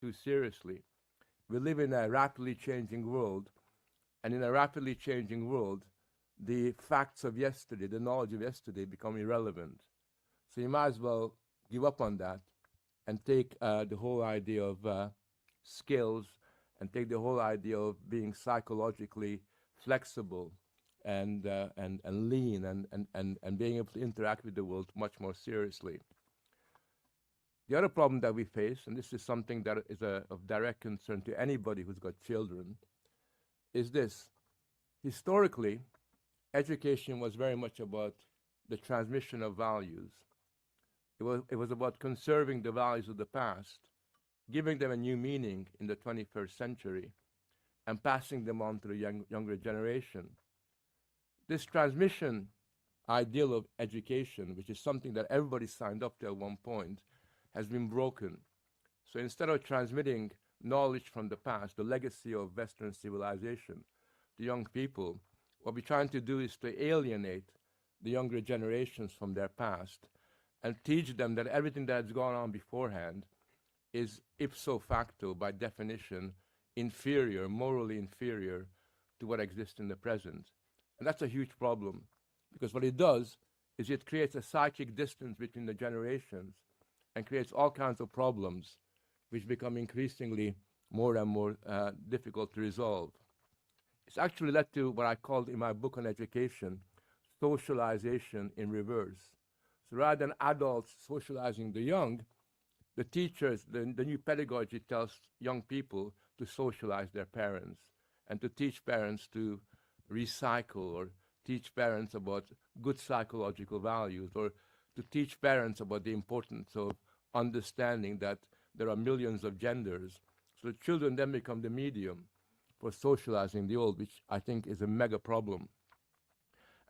too seriously. We live in a rapidly changing world, and in a rapidly changing world, the facts of yesterday, the knowledge of yesterday, become irrelevant. So you might as well give up on that and take the whole idea of skills and take the whole idea of being psychologically flexible and lean and being able to interact with the world much more seriously. The other problem that we face, and this is something that is of direct concern to anybody who's got children, is this. Historically, education was very much about the transmission of values. It was about conserving the values of the past, giving them a new meaning in the 21st century, and passing them on to the younger generation. This transmission ideal of education, which is something that everybody signed up to at one point, has been broken. So instead of transmitting knowledge from the past, the legacy of Western civilization, to young people, what we're trying to do is to alienate the younger generations from their past and teach them that everything that has gone on beforehand is ipso facto, by definition, inferior, morally inferior to what exists in the present. And that's a huge problem, because what it does is it creates a psychic distance between the generations and creates all kinds of problems which become increasingly more and more difficult to resolve. It's actually led to what I called in my book on education, socialization in reverse. So rather than adults socializing the young, the teachers, the new pedagogy tells young people to socialize their parents and to teach parents to recycle, or teach parents about good psychological values, or to teach parents about the importance of understanding that there are millions of genders. So the children then become the medium for socializing the old, which I think is a mega problem.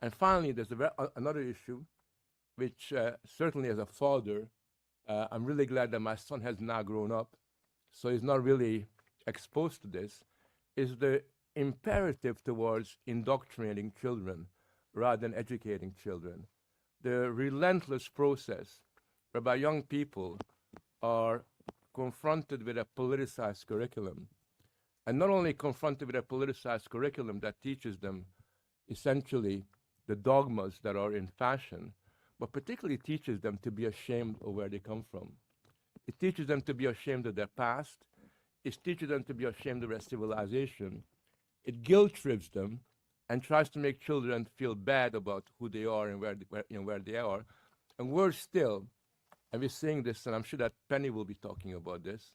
And finally, there's another issue, which certainly as a father, I'm really glad that my son has now grown up, so he's not really exposed to this, is the imperative towards indoctrinating children rather than educating children. The relentless process whereby young people are confronted with a politicized curriculum, and not only confronted with a politicized curriculum that teaches them essentially the dogmas that are in fashion, but particularly teaches them to be ashamed of where they come from. It teaches them to be ashamed of their past. It teaches them to be ashamed of their civilization. It guilt trips them and tries to make children feel bad about who they are and where they are. And worse still, and we're seeing this, and I'm sure that Penny will be talking about this,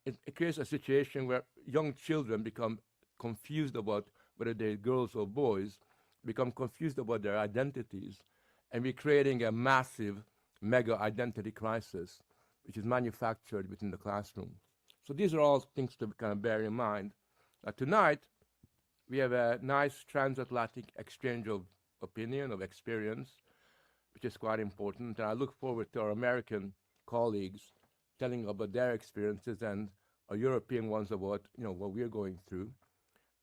it creates a situation where young children become confused about whether they're girls or boys, become confused about their identities, and we're creating a massive mega identity crisis, which is manufactured within the classroom. So these are all things to kind of bear in mind. Tonight, we have a nice transatlantic exchange of opinion, of experience, which is quite important. And I look forward to our American colleagues telling about their experiences and our European ones about what we're going through.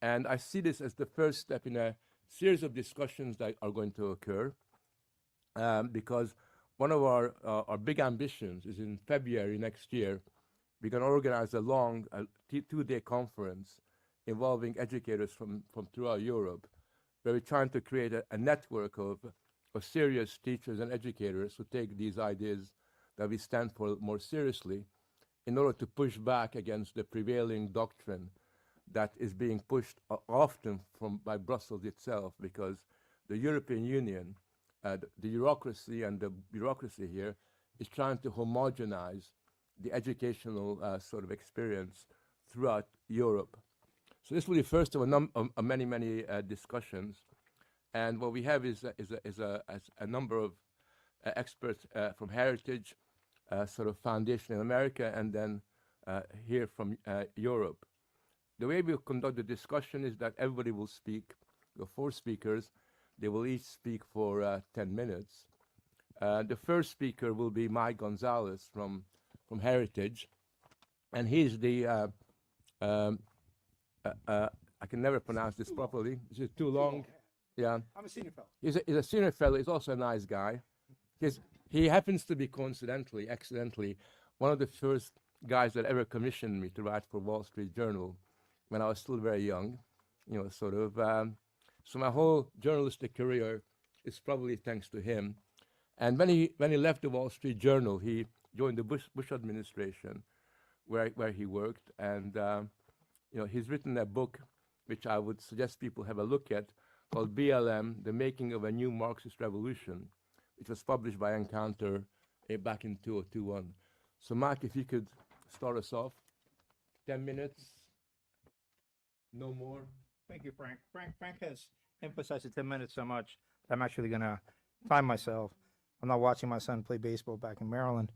And I see this as the first step in a series of discussions that are going to occur, because one of our big ambitions is in February next year, we're going to organize a long 2-day conference involving educators from throughout Europe, where we're trying to create a network of serious teachers and educators who take these ideas that we stand for more seriously, in order to push back against the prevailing doctrine that is being pushed often by Brussels itself, because the European Union, the bureaucracy here is trying to homogenize the educational sort of experience throughout Europe. So this will be first of many discussions, and what we have is a number of experts from Heritage sort of foundation in America, and then here from Europe. The way we'll conduct the discussion is that everybody will speak. The 4 speakers, they will each speak for 10 minutes. The first speaker will be Mike Gonzalez from Heritage, and he's the I can never pronounce this properly. Is it too long? Yeah. I'm a senior fellow. He's a senior fellow. He's also a nice guy. He happens to be accidentally, one of the first guys that ever commissioned me to write for Wall Street Journal when I was still very young, sort of. So my whole journalistic career is probably thanks to him. And when he left the Wall Street Journal, he joined the Bush administration, where he worked, and he's written a book which I would suggest people have a look at, called BLM: The Making of a New Marxist Revolution, which was published by Encounter back in 2021. So, Mike, if you could start us off, 10 minutes, no more. Thank you, Frank. Frank has emphasized the 10 minutes so much that I'm actually going to time myself. I'm not watching my son play baseball back in Maryland.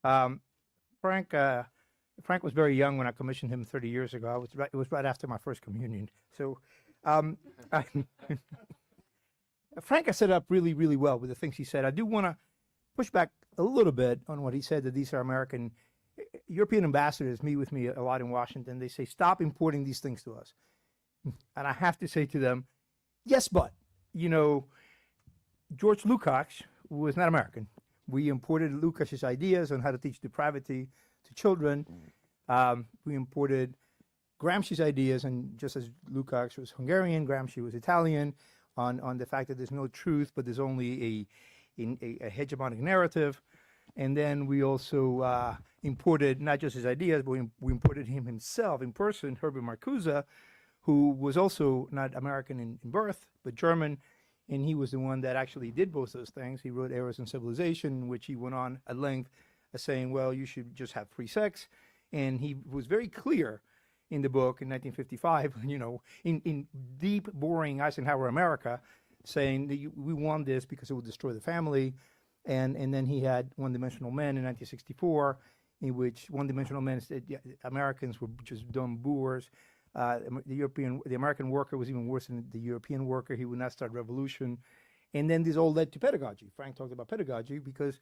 Frank was very young when I commissioned him 30 years ago. It was right after my first communion. So Frank has set up really, really well with the things he said. I do want to push back a little bit on what he said, that these are European ambassadors meet with me a lot in Washington. They say, stop importing these things to us. And I have to say to them, yes, but, George Lukács was not American. We imported Lukács's ideas on how to teach depravity to children. We imported Gramsci's ideas, and just as Lukács was Hungarian, Gramsci was Italian, on the fact that there's no truth, but there's only a hegemonic narrative. And then we also imported not just his ideas, but we imported him himself in person, Herbert Marcuse, who was also not American in birth, but German. And he was the one that actually did both those things. He wrote Eros and Civilization, in which he went on at length saying, well, you should just have free sex. And he was very clear in the book in 1955, in deep, boring Eisenhower America, saying that we want this because it will destroy the family. And then he had One-Dimensional Men in 1964, in which One-Dimensional Men said Americans were just dumb boors. The American worker was even worse than the European worker. He would not start revolution. And then this all led to pedagogy. Frank talked about pedagogy because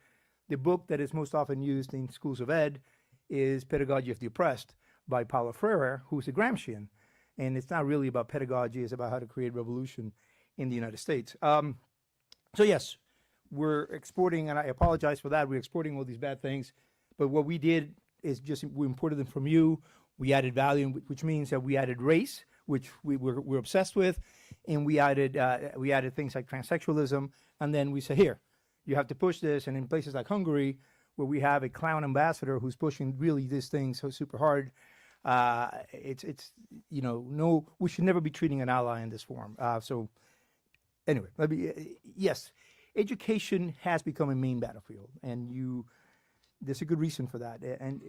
the book that is most often used in schools of ed is Pedagogy of the Oppressed by Paulo Freire, who's a Gramscian. And it's not really about pedagogy. It's about how to create revolution in the United States. So yes, we're exporting, and I apologize for that. We're exporting all these bad things. But what we did is just we imported them from you. We added value, which means that we added race, which we're obsessed with, and we added things like transsexualism. And then we say, here, you have to push this. And in places like Hungary, where we have a clown ambassador who's pushing really this thing so super hard, no, we should never be treating an ally in this form. So anyway, yes, education has become a main battlefield, and there's a good reason for that. And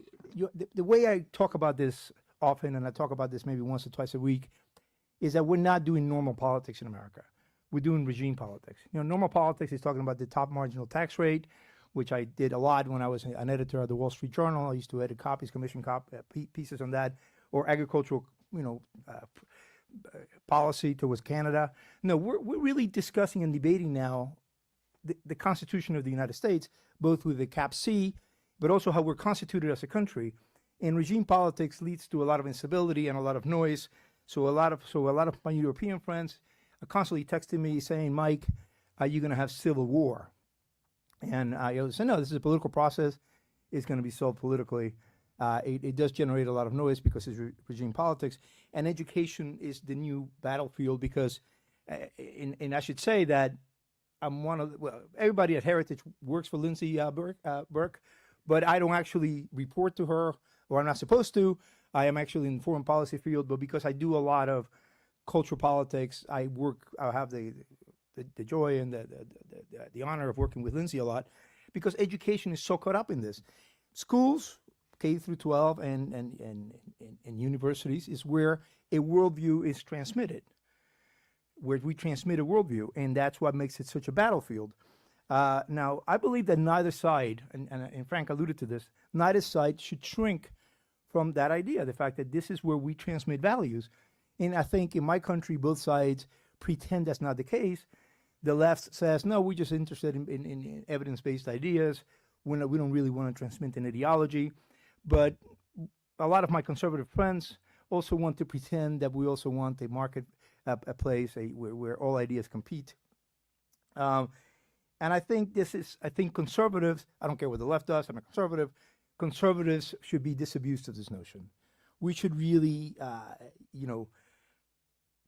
the way I talk about this often, and I talk about this maybe once or twice a week, is that we're not doing normal politics in America. We're doing regime politics. Normal politics is talking about the top marginal tax rate, which I did a lot when I was an editor of the Wall Street Journal. I used to edit copies, commission pieces on that, or agricultural, policy towards Canada. No, we're really discussing and debating now the Constitution of the United States, both with the Cap C, but also how we're constituted as a country. And regime politics leads to a lot of instability and a lot of noise. So a lot of my European friends are constantly texting me saying, Mike, are you going to have civil war? And I always say, no, this is a political process. It's going to be solved politically. It does generate a lot of noise because it's regime politics. And education is the new battlefield because, and I should say that I'm everybody at Heritage works for Lindsey Burke, but I don't actually report to her, or I'm not supposed to. I am actually in the foreign policy field, but because I do a lot of cultural politics, I have the joy and the honor of working with Lindsey a lot, because education is so caught up in this. Schools, K through 12, and universities is where a worldview is transmitted, where we transmit a worldview, and that's what makes it such a battlefield. Now, I believe that neither side, and Frank alluded to this, neither side should shrink from that idea, the fact that this is where we transmit values. And I think in my country, both sides pretend that's not the case. The left says, no, we're just interested in evidence-based ideas. We don't really want to transmit an ideology. But a lot of my conservative friends also want to pretend that we also want a market, a place where all ideas compete. And I think conservatives, I don't care what the left does, I'm a conservative, conservatives should be disabused of this notion. We should really,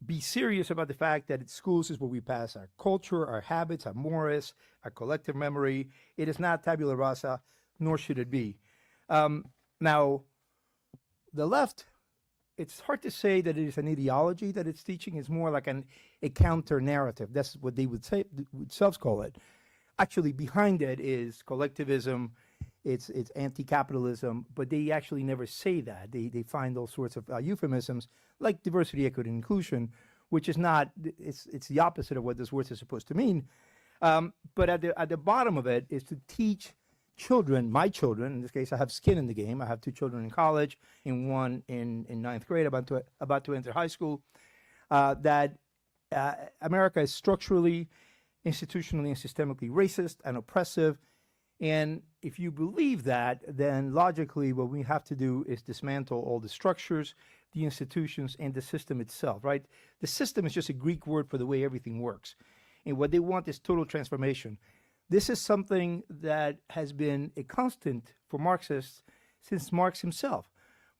be serious about the fact that at schools is where we pass our culture, our habits, our mores, our collective memory. It is not tabula rasa, nor should it be. Now, the left, it's hard to say that it is an ideology that it's teaching. It's more like a counter narrative. That's what they would say, would selves call it. Actually, behind it is collectivism. It's anti-capitalism, but they actually never say that. They find all sorts of euphemisms like diversity, equity, and inclusion, which is not. It's the opposite of what those words are supposed to mean. But at the bottom of it is to teach children, my children, in this case, I have skin in the game. I have 2 children in college, and one in 9th grade, about to enter high school, that America is structurally, institutionally, and systemically racist and oppressive. And if you believe that, then logically what we have to do is dismantle all the structures, the institutions, and the system itself, right? The system is just a Greek word for the way everything works. And what they want is total transformation. This is something that has been a constant for Marxists since Marx himself.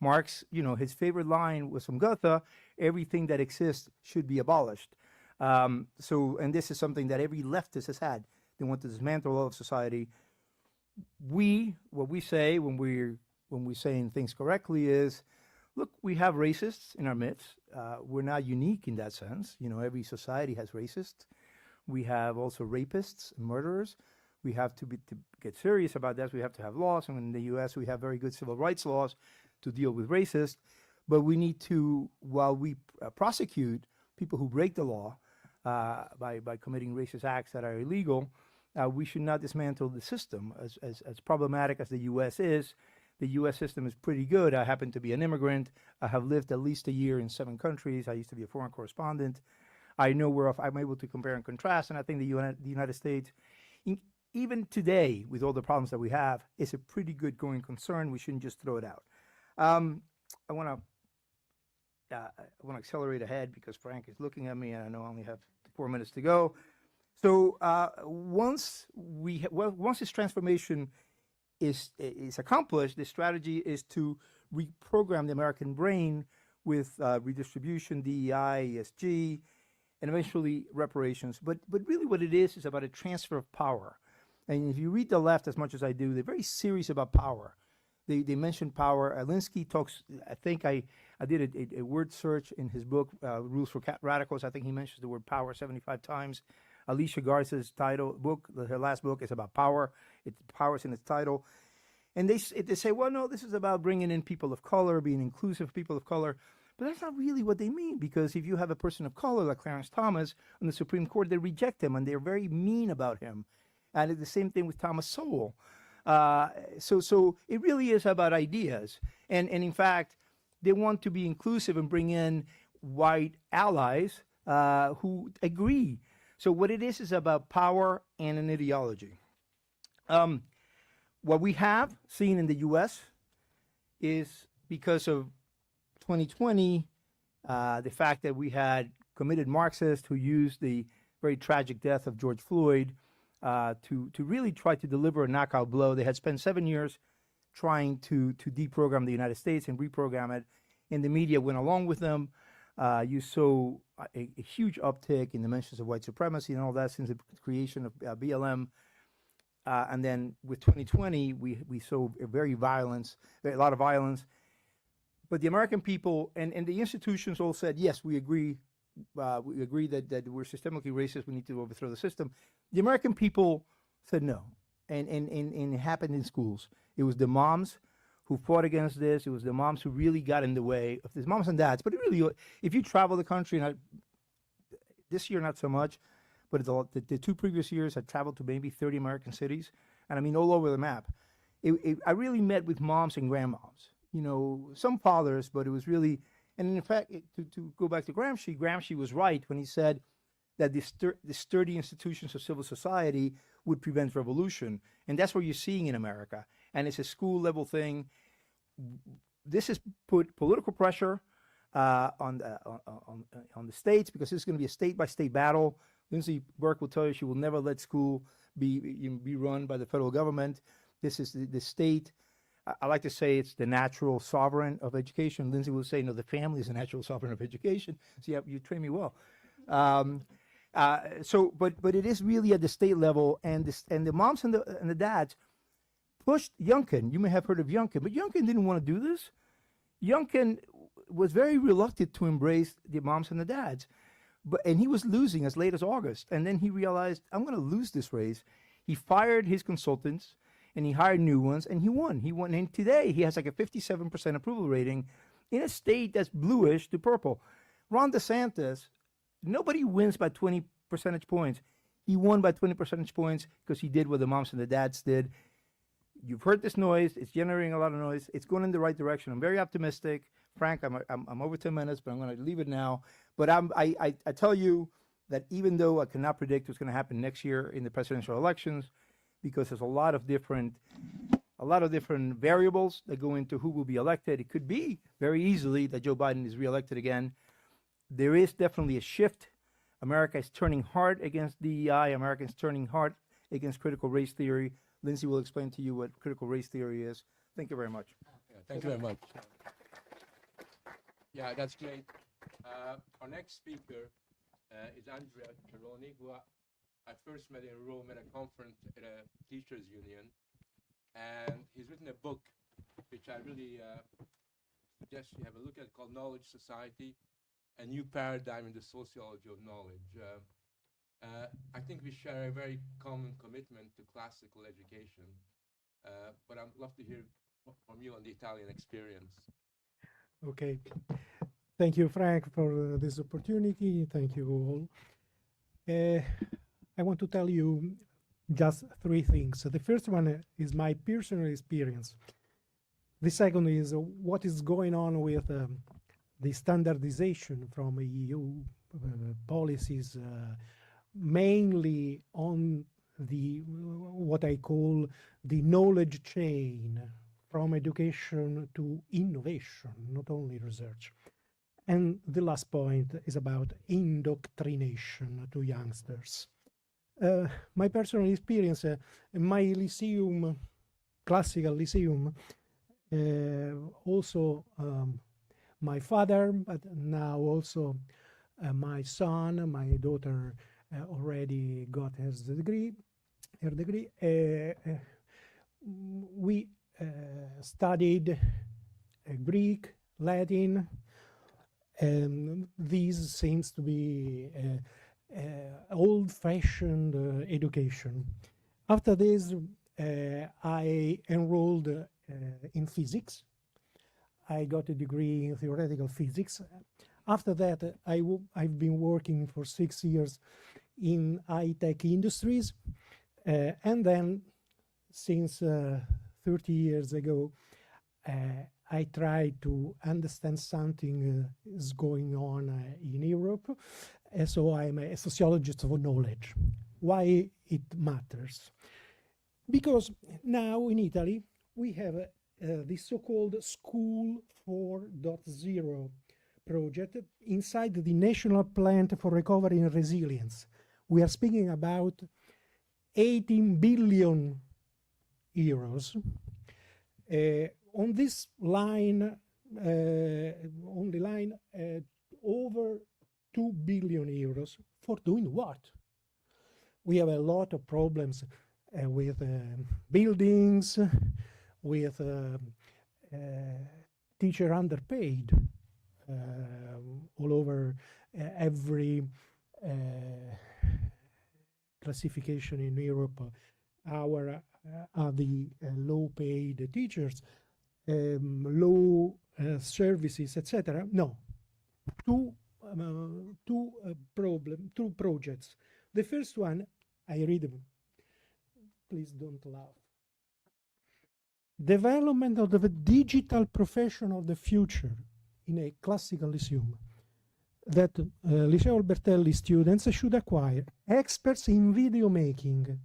Marx, his favorite line was from Goethe, everything that exists should be abolished. And this is something that every leftist has had. They want to dismantle all of society. What we say when we're saying things correctly is, look, we have racists in our midst. We're not unique in that sense. Every society has racists. We have also rapists and murderers. We have to get serious about that. We have to have laws. And in the U.S., we have very good civil rights laws to deal with racists. But we need to, while we prosecute people who break the law by committing racist acts that are illegal, we should not dismantle the system. As problematic as the U.S. is, the U.S. system is pretty good. I happen to be an immigrant. I have lived at least a year in 7 countries. I used to be a foreign correspondent. I know whereof I'm able to compare and contrast, and I think the United States, even today, with all the problems that we have, is a pretty good going concern. We shouldn't just throw it out. I want to accelerate ahead because Frank is looking at me, and I know I only have 4 minutes to go. So once this transformation is accomplished, the strategy is to reprogram the American brain with redistribution, DEI, ESG, and eventually reparations. But really what it is about a transfer of power. And if you read the left as much as I do, they're very serious about power. They mention power. Lindsey talks, I think I did a word search in his book, Rules for Radicals. I think he mentions the word power 75 times. Alicia Garza's book, her last book, is about power. Power's in its title. And they say, well, no, this is about bringing in people of color, being inclusive of people of color. But that's not really what they mean, because if you have a person of color like Clarence Thomas on the Supreme Court, they reject him, and they're very mean about him. And it's the same thing with Thomas Sowell. So it really is about ideas. And in fact, they want to be inclusive and bring in white allies who agree. So what it is about power and an ideology. What we have seen in the U.S. is because of 2020, the fact that we had committed Marxists who used the very tragic death of George Floyd to really try to deliver a knockout blow. They had spent 7 years trying to deprogram the United States and reprogram it, and the media went along with them. You saw a huge uptick in the mentions of white supremacy and all that since the creation of BLM. And then with 2020, we saw a lot of violence. But the American people and the institutions all said, yes, we agree. We agree that we're systemically racist. We need to overthrow the system. The American people said no. And it happened in schools. It was the moms who fought against this. It was the moms who really got in the way of this, moms and dads. But it really, if you travel the country, and this year not so much, but the 2 previous years I traveled to maybe 30 American cities, and I mean all over the map. I really met with moms and grandmoms. Some fathers, but it was really, and in fact, to go back to Gramsci was right when he said that the sturdy institutions of civil society would prevent revolution. And that's what you're seeing in America. And it's a school level thing. This has put political pressure on the states, because this is going to be a state by state battle. Lindsey Burke will tell you she will never let school be run by the federal government. This is the state I like to say it's the natural sovereign of education. Lindsey will say, no, the family is the natural sovereign of education. So yeah, you train me well. But it is really at the state level, and the moms and the dads pushed Youngkin. You may have heard of Youngkin, but Youngkin didn't want to do this. Youngkin was very reluctant to embrace the moms and the dads, and he was losing as late as August. And then he realized, I'm going to lose this race. He fired his consultants and he hired new ones, and he won. And today he has like a 57% approval rating in a state that's bluish to purple. Ron DeSantis, nobody wins by 20 percentage points. He won by 20 percentage points because he did what the moms and the dads did. You've heard this noise. It's generating a lot of noise. It's going in the right direction. I'm very optimistic. Frank, I'm over 10 minutes, but I'm going to leave it now. But I tell you that even though I cannot predict what's going to happen next year in the presidential elections, because there's a lot of different variables that go into who will be elected. It could be very easily that Joe Biden is reelected again. There is definitely a shift. America is turning hard against DEI. America is turning hard against critical race theory. Lindsey will explain to you what critical race theory is. Thank you very much. Yeah, thank you very much. Yeah, that's great. Our next speaker is Andrea Cerroni, who I first met in Rome at a conference at a teachers union. And he's written a book, which I really suggest you have a look at, called Knowledge Society, a New Paradigm in the Sociology of Knowledge. I think we share a very common commitment to classical education, but I'd love to hear from you on the Italian experience. Okay. Thank you, Frank, for this opportunity. Thank you all. I want to tell you just three things. So the first one is my personal experience. The second is what is going on with the standardization from EU policies, mainly on the what I call the knowledge chain from education to innovation, not only research. And the last point is about indoctrination to youngsters. My personal experience, my lyceum, classical lyceum, also my father, but now also my son, my daughter already got her degree. We studied Greek, Latin, and this seems to be old-fashioned education. After this, I enrolled in physics. I got a degree in theoretical physics. After that, I've been working for 6 years in high-tech industries. And then, since 30 years ago, I tried to understand something is going on in Europe. So I'm a sociologist of knowledge. Why it matters? Because now in Italy, we have the so-called School 4.0 project inside the National Plan for Recovery and Resilience. We are speaking about 18 billion euros. On this line, over 2 billion euros for doing what? We have a lot of problems with buildings, with teacher underpaid all over every classification in Europe. Our are the low-paid teachers, low services, etc. No, two projects. The first one, I read them. Please don't laugh. Development of the digital profession of the future in a classical lyceum. That Liceo Albertelli students should acquire experts in video making,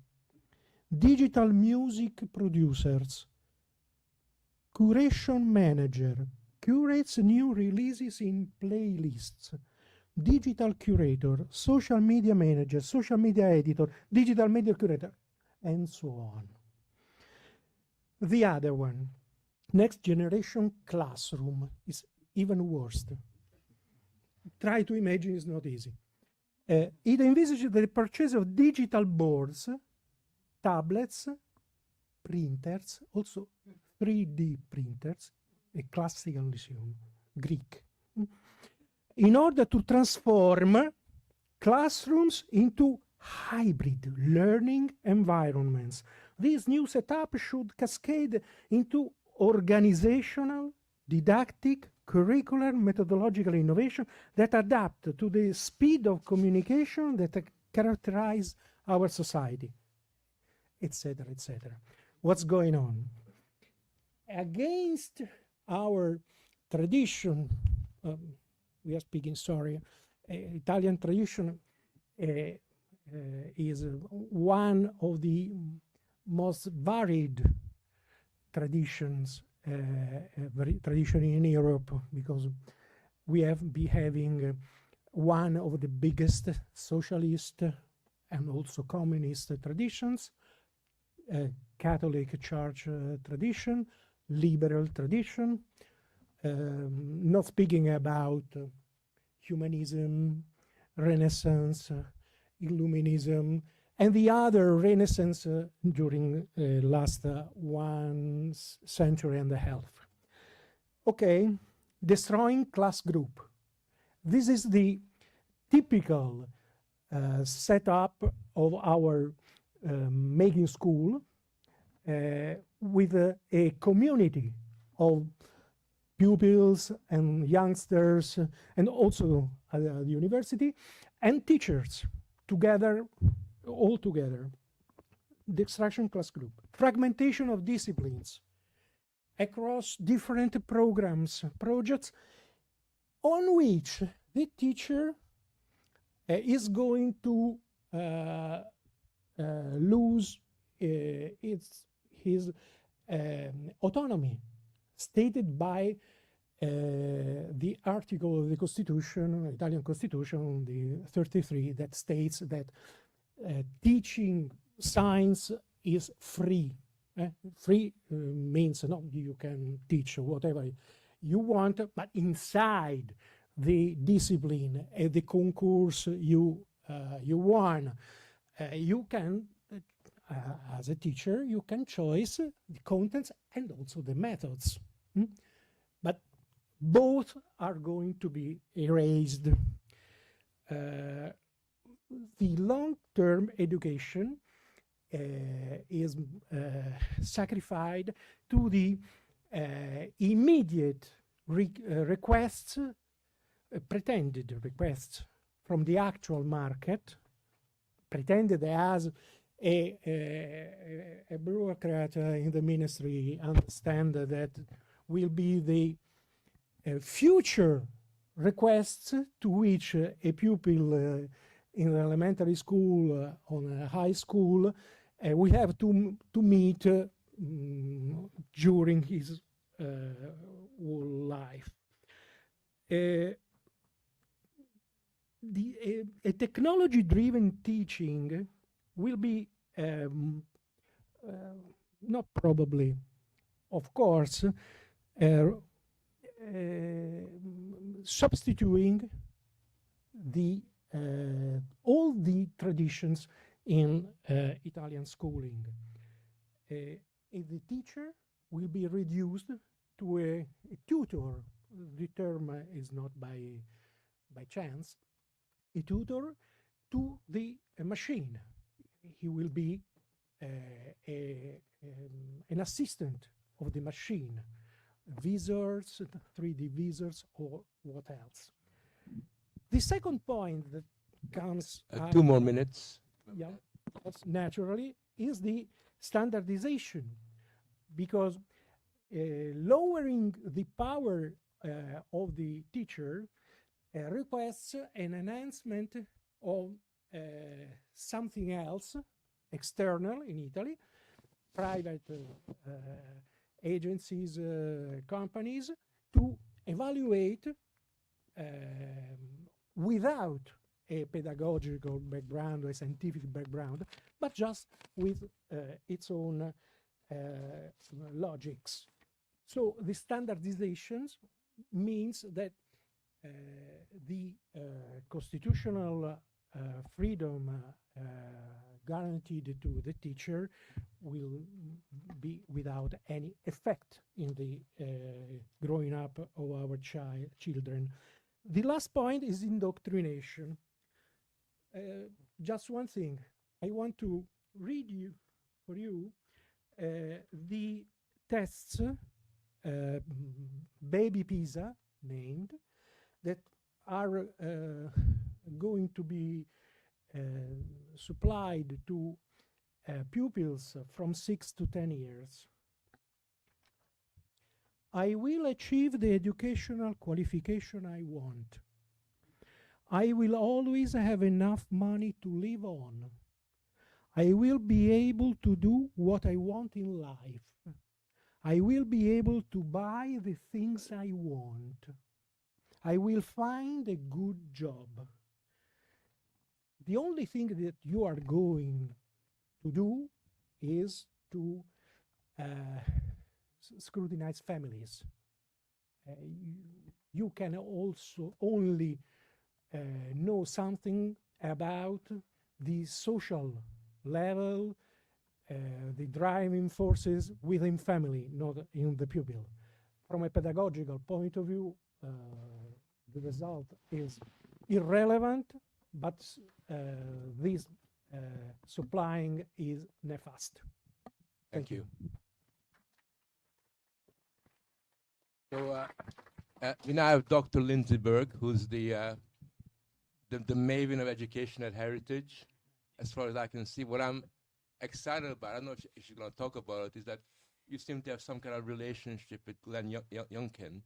digital music producers, curation manager, curates new releases in playlists, digital curator, social media manager, social media editor, digital media curator, and so on. The other one, Next generation classroom is even worse. Try to imagine, it's not easy. It envisages the purchase of digital boards, tablets, printers, also 3D printers, a classical lyceum, Greek, in order to transform classrooms into hybrid learning environments. This new setup should cascade into organizational, didactic, curricular, methodological innovation that adapt to the speed of communication that characterize our society, etc., etc. What's going on? Against our tradition, we are speaking, sorry, Italian tradition is one of the most varied traditions, tradition in Europe, because we have been having one of the biggest socialist and also communist traditions, Catholic Church tradition, liberal tradition, not speaking about humanism, Renaissance, Illuminism, and the other Renaissance during last 1 century and a half. Okay, destroying class group. This is the typical setup of our making school with a community of pupils and youngsters, and also at the university, and teachers together, all together. The extraction class group. Fragmentation of disciplines across different programs, projects, on which the teacher is going to lose his autonomy, stated by the article of the Constitution, Italian Constitution, the 33, that states that teaching science is free. Free means no, you can teach whatever you want, but inside the discipline, the concourse you won, you can, as a teacher, you can choose the contents and also the methods. But both are going to be erased. The long-term education is sacrificed to the immediate requests, pretended requests from the actual market, pretended as a bureaucrat in the ministry understand that will be the future requests to which a pupil in elementary school on a high school we have to meet during his whole life. A technology-driven teaching will be not probably, of course, substituting the all the traditions in Italian schooling. The teacher will be reduced to a tutor. The term is not by chance. A tutor to the machine. He will be an assistant of the machine, visors, 3D visors, or what else. The second point that comes 2 more minutes. Yeah, naturally, is the standardization, because lowering the power of the teacher requests an enhancement of something else, external in Italy, private agencies, companies, to evaluate without a pedagogical background or a scientific background, but just with its own logics. So the standardizations means that the constitutional freedom guaranteed to the teacher will be without any effect in the growing up of our children. The last point is indoctrination. Just one thing. I want to read for you the tests, Baby PISA named, that are going to be supplied to pupils from 6 to 10 years. I will achieve the educational qualification I want. I will always have enough money to live on. I will be able to do what I want in life. I will be able to buy the things I want. I will find a good job. The only thing that you are going to do is to scrutinize families. You can also only know something about the social level, the driving forces within family, not in the pupil. From a pedagogical point of view, the result is irrelevant, but this supplying is nefast. Thank you. So we now have Dr. Lindsey Burke, who's the maven of education at Heritage. As far as I can see, what I'm excited about, I don't know if you're going to talk about it, is that you seem to have some kind of relationship with Glenn Youngkin.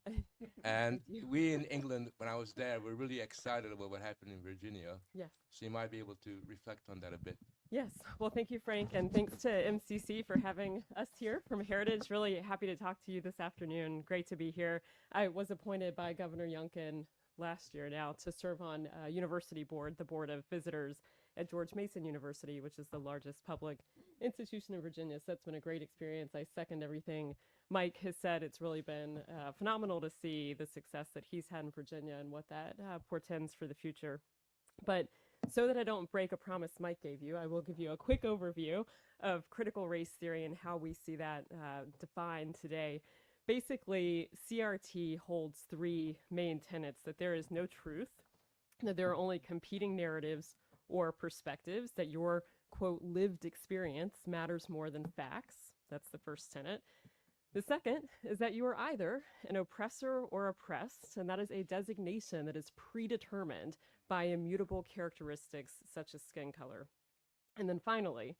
And we in England, when I was there, were really excited about what happened in Virginia. Yes. So you might be able to reflect on that a bit. Yes. Well, thank you, Frank, and thanks to MCC for having us here from Heritage. Really happy to talk to you this afternoon. Great to be here. I was appointed by Governor Youngkin last year now to serve on university board, the Board of Visitors at George Mason University, which is the largest public institution in Virginia. So that's been a great experience. I second everything Mike has said. It's really been phenomenal to see the success that he's had in Virginia and what that portends for the future. But so that I don't break a promise Mike gave you, I will give you a quick overview of critical race theory and how we see that defined today. Basically, CRT holds three main tenets: that there is no truth, that there are only competing narratives or perspectives, that your, quote, lived experience matters more than facts. That's the first tenet. The second is that you are either an oppressor or oppressed, and that is a designation that is predetermined by immutable characteristics such as skin color. And then finally,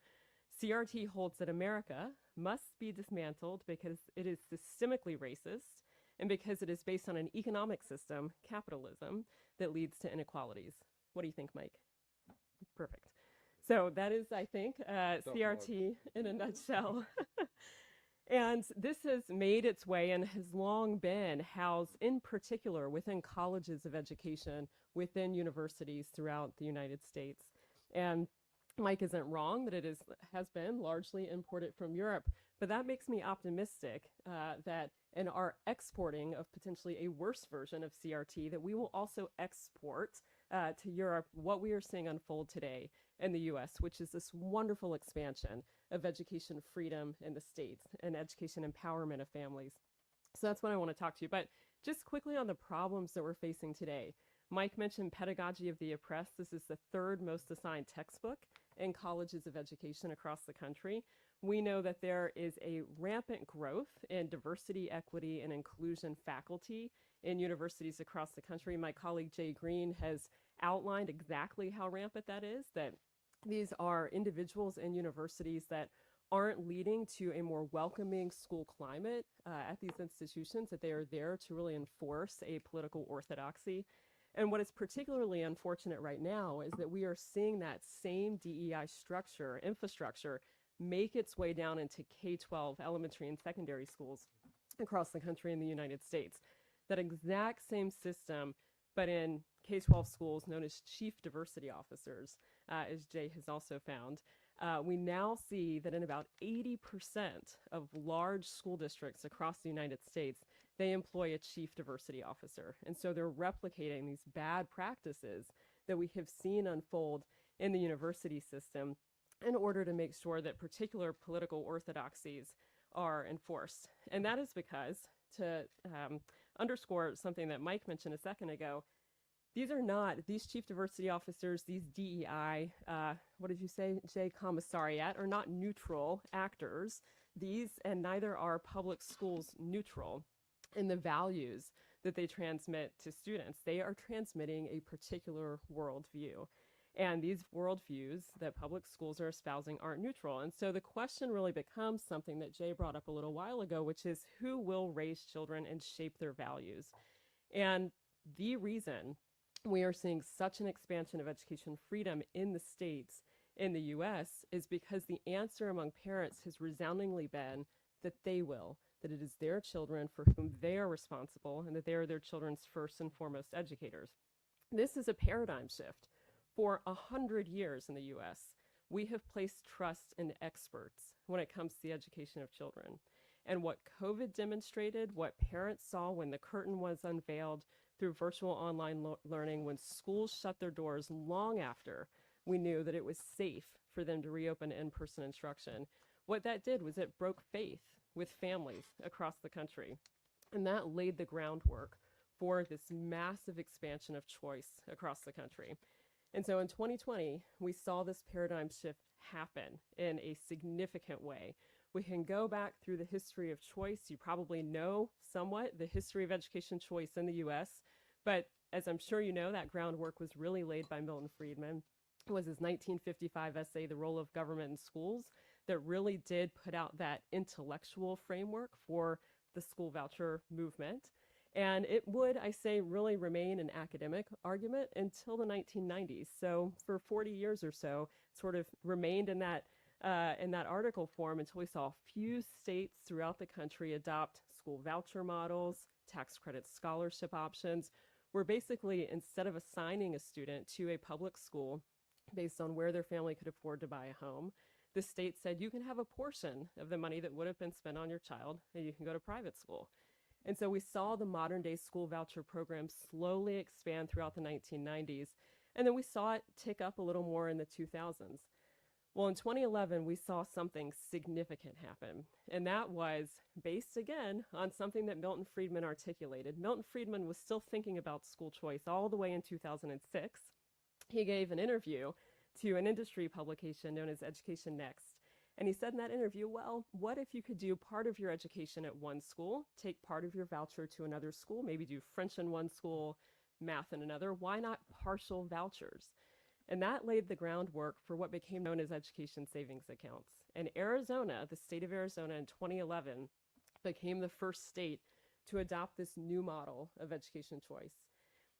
CRT holds that America must be dismantled because it is systemically racist and because it is based on an economic system, capitalism, that leads to inequalities. What do you think, Mike? Perfect. So that is, I think, CRT in a nutshell. And this has made its way and has long been housed in particular within colleges of education, within universities throughout the United States. And Mike isn't wrong that it has been largely imported from Europe, but that makes me optimistic that in our exporting of potentially a worse version of CRT, that we will also export to Europe what we are seeing unfold today in the US, which is this wonderful expansion of education freedom in the states and education empowerment of families. So that's what I want to talk to you. But just quickly on the problems that we're facing today. Mike mentioned Pedagogy of the Oppressed. This is the third most assigned textbook in colleges of education across the country. We know that there is a rampant growth in diversity, equity, and inclusion faculty in universities across the country. My colleague Jay Green has outlined exactly how rampant that is, that these are individuals in universities that aren't leading to a more welcoming school climate at these institutions, that they are there to really enforce a political orthodoxy. And what is particularly unfortunate right now is that we are seeing that same DEI structure, infrastructure, make its way down into K-12 elementary and secondary schools across the country in the United States. That exact same system, but in K-12 schools known as chief diversity officers, as Jay has also found. we now see that in about 80% of large school districts across the United States, they employ a chief diversity officer. And so they're replicating these bad practices that we have seen unfold in the university system in order to make sure that particular political orthodoxies are enforced. And that is because, to underscore something that Mike mentioned a second ago, these chief diversity officers, these DEI, what did you say, Jay, commissariat, are not neutral actors. And neither are public schools neutral in the values that they transmit to students. They are transmitting a particular worldview. And these worldviews that public schools are espousing aren't neutral. And so the question really becomes something that Jay brought up a little while ago, which is who will raise children and shape their values? And the reason we are seeing such an expansion of education freedom in the states in the US is because the answer among parents has resoundingly been that they will, that it is their children for whom they are responsible and that they are their children's first and foremost educators. This is a paradigm shift. For 100 years in the US, we have placed trust in experts when it comes to the education of children. And what COVID demonstrated, what parents saw when the curtain was unveiled through virtual online learning, when schools shut their doors long after we knew that it was safe for them to reopen in-person instruction, what that did was it broke faith with families across the country. And that laid the groundwork for this massive expansion of choice across the country. And so in 2020, we saw this paradigm shift happen in a significant way. We can go back through the history of choice. You probably know somewhat the history of education choice in the US, but as I'm sure you know, that groundwork was really laid by Milton Friedman. It was his 1955 essay, The Role of Government in Schools, that really did put out that intellectual framework for the school voucher movement. And it would, I say, really remain an academic argument until the 1990s. So for 40 years or so, sort of remained in that article form until we saw a few states throughout the country adopt school voucher models, tax credit scholarship options, where basically instead of assigning a student to a public school based on where their family could afford to buy a home, the state said you can have a portion of the money that would have been spent on your child and you can go to private school. And so we saw the modern day school voucher program slowly expand throughout the 1990s. And then we saw it tick up a little more in the 2000s. Well, in 2011, we saw something significant happen. And that was based, again, on something that Milton Friedman articulated. Milton Friedman was still thinking about school choice all the way in 2006. He gave an interview to an industry publication known as Education Next. And he said in that interview, well, what if you could do part of your education at one school, take part of your voucher to another school, maybe do French in one school, math in another? Why not partial vouchers? And that laid the groundwork for what became known as education savings accounts. And Arizona, the state of Arizona in 2011, became the first state to adopt this new model of education choice.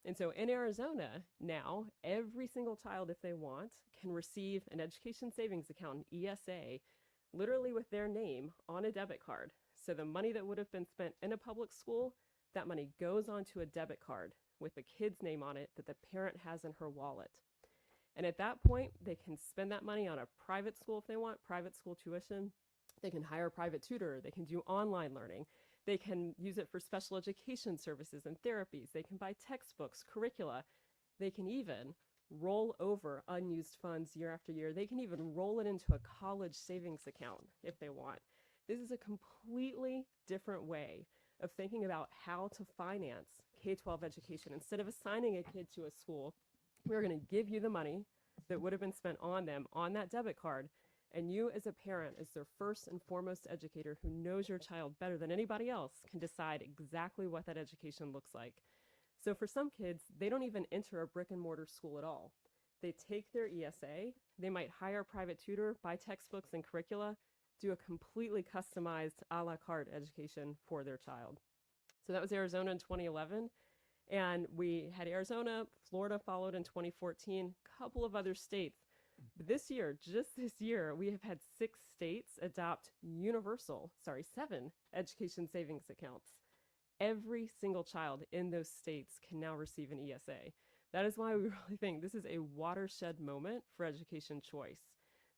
And so in Arizona, now, every single child, if they want, can receive an education savings account, an ESA, literally with their name on a debit card. So the money that would have been spent in a public school, that money goes onto a debit card with the kid's name on it that the parent has in her wallet. And at that point, they can spend that money on a private school if they want, private school tuition. They can hire a private tutor. They can do online learning. They can use it for special education services and therapies. They can buy textbooks, curricula. They can even roll over unused funds year after year. They can even roll it into a college savings account if they want. This is a completely different way of thinking about how to finance K-12 education. Instead of assigning a kid to a school, we're going to give you the money that would have been spent on them on that debit card. And you as a parent, as their first and foremost educator who knows your child better than anybody else, can decide exactly what that education looks like. So for some kids, they don't even enter a brick and mortar school at all. They take their ESA, they might hire a private tutor, buy textbooks and curricula, do a completely customized a la carte education for their child. So that was Arizona in 2011. And we had Arizona, Florida followed in 2014, a couple of other states. But this year, just this year, we have had 6 states adopt 7 education savings accounts. Every single child in those states can now receive an ESA. That is why we really think this is a watershed moment for education choice.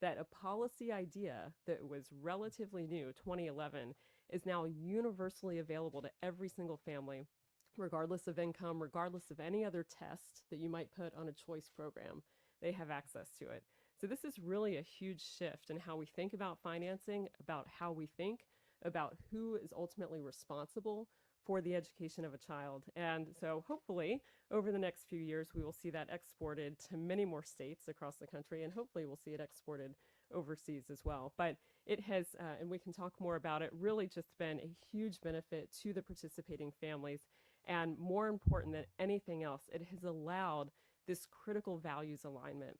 that a policy idea that was relatively new, 2011, is now universally available to every single family, regardless of income, regardless of any other test that you might put on a choice program. They have access to it. So this is really a huge shift in how we think about financing, about how we think about who is ultimately responsible for the education of a child. And so hopefully over the next few years, we will see that exported to many more states across the country, and hopefully we'll see it exported overseas as well. But it has, and we can talk more about it, really just been a huge benefit to the participating families. And more important than anything else, it has allowed this critical values alignment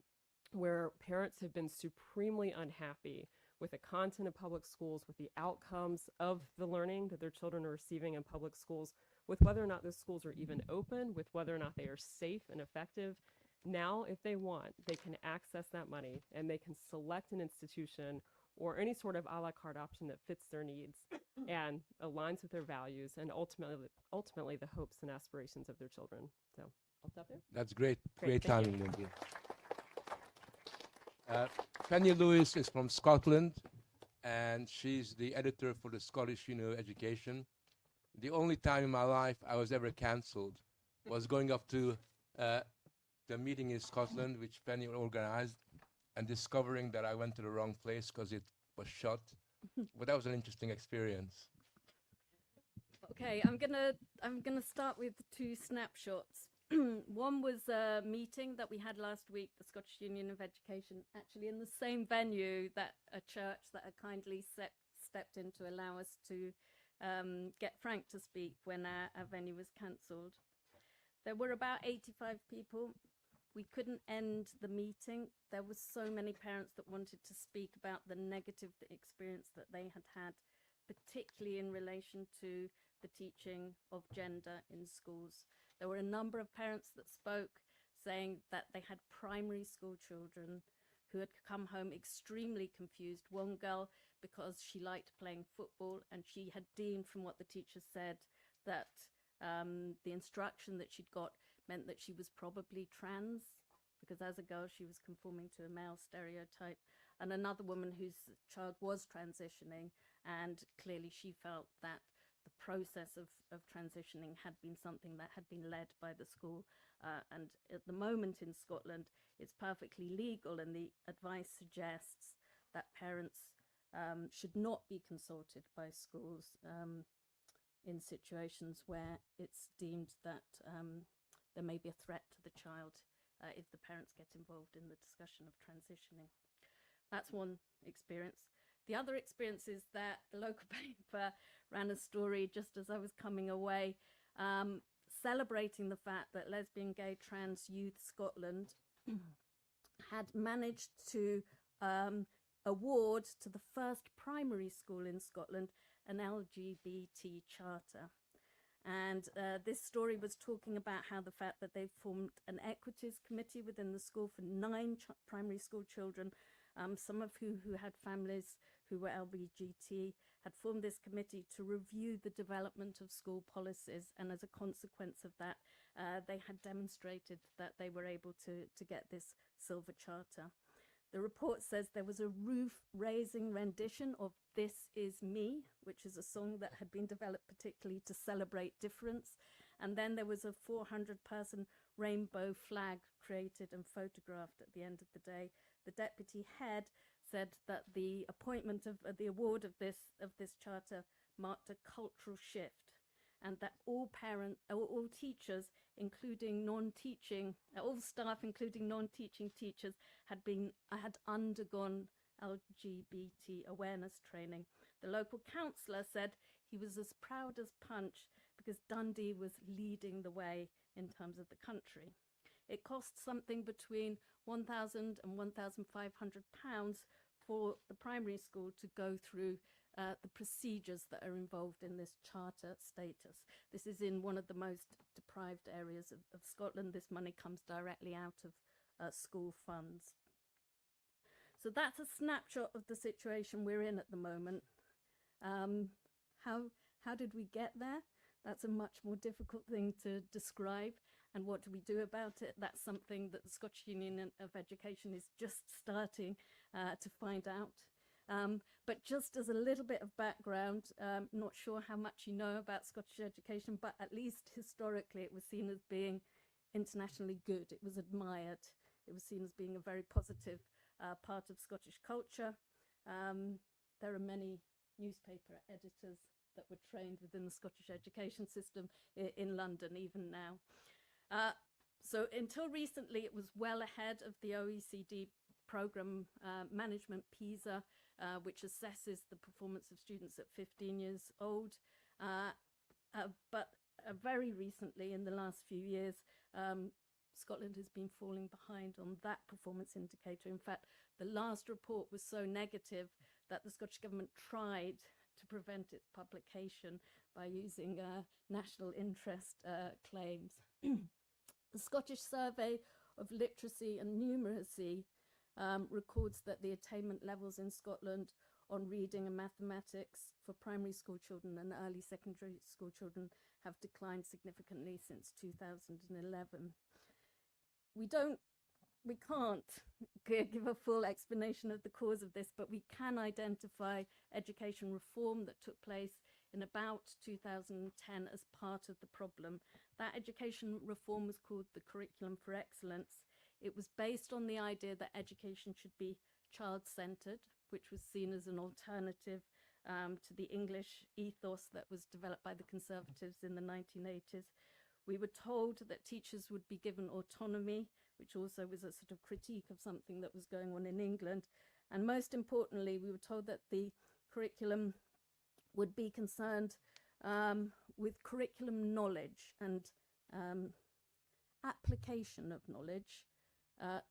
where parents have been supremely unhappy with the content of public schools, with the outcomes of the learning that their children are receiving in public schools, with whether or not those schools are even open, with whether or not they are safe and effective. Now, if they want, they can access that money and they can select an institution or any sort of a la carte option that fits their needs and aligns with their values and ultimately the hopes and aspirations of their children. So I'll stop there. That's great. Great, Great thank you. timing, Lindsey. Penny Lewis is from Scotland, and she's the editor for the Scottish Education. The only time in my life I was ever cancelled was going up to the meeting in Scotland, which Penny organized, and discovering that I went to the wrong place because it was shut. But that was an interesting experience. Okay, I'm gonna start with two snapshots. One was a meeting that we had last week, the Scottish Union of Education, actually in the same venue that a church that had kindly stepped in to allow us to get Frank to speak when our venue was cancelled. There were about 85 people. We couldn't end the meeting. There were so many parents that wanted to speak about the negative experience that they had had, particularly in relation to the teaching of gender in schools. There were a number of parents that spoke saying that they had primary school children who had come home extremely confused. One girl, because she liked playing football and she had deemed from what the teacher said that the instruction that she'd got meant that she was probably trans, because as a girl she was conforming to a male stereotype. And another woman whose child was transitioning, and clearly she felt that the process of transitioning had been something that had been led by the school. And at the moment in Scotland, it's perfectly legal, and the advice suggests that parents should not be consulted by schools in situations where it's deemed that there may be a threat to the child if the parents get involved in the discussion of transitioning. That's one experience. The other experience is that the local paper ran a story just as I was coming away, celebrating the fact that Lesbian, Gay, Trans Youth Scotland had managed to award to the first primary school in Scotland an LGBT charter. And this story was talking about how the fact that they formed an equities committee within the school for 9 primary school children, some of who had families who were LGBT, had formed this committee to review the development of school policies. And as a consequence of that, they had demonstrated that they were able to get this silver charter. The report says there was a roof-raising rendition of This Is Me, which is a song that had been developed particularly to celebrate difference. And then there was a 400-person rainbow flag created and photographed at the end of the day. The deputy head said that the appointment of the award of this charter marked a cultural shift, and that all teachers, including non-teaching, all staff, including non-teaching teachers, had undergone LGBT awareness training. The local councillor said he was as proud as Punch because Dundee was leading the way in terms of the country. It cost something between £1,000 and £1,500 for the primary school to go through the procedures that are involved in this charter status. This is in one of the most deprived areas of Scotland. This money comes directly out of school funds. So that's a snapshot of the situation we're in at the moment. How did we get there? That's a much more difficult thing to describe. And what do we do about it? That's something that the Scottish Union of Education is just starting to find out. But just as a little bit of background, not sure how much you know about Scottish education, but at least historically it was seen as being internationally good. It was admired. It was seen as being a very positive part of Scottish culture. There are many newspaper editors that were trained within the Scottish education system in London, even now. So until recently, it was well ahead of the OECD program management, PISA, which assesses the performance of students at 15 years old. But very recently, in the last few years, Scotland has been falling behind on that performance indicator. In fact, the last report was so negative that the Scottish Government tried to prevent its publication by using national interest claims. The Scottish Survey of Literacy and Numeracy records that the attainment levels in Scotland on reading and mathematics for primary school children and early secondary school children have declined significantly since 2011. We can't give a full explanation of the cause of this, but we can identify education reform that took place in about 2010 as part of the problem. That education reform was called the Curriculum for Excellence. It was based on the idea that education should be child-centered, which was seen as an alternative to the English ethos that was developed by the Conservatives in the 1980s. We were told that teachers would be given autonomy, which also was a sort of critique of something that was going on in England. And most importantly, we were told that the curriculum would be concerned with curriculum knowledge and application of knowledge,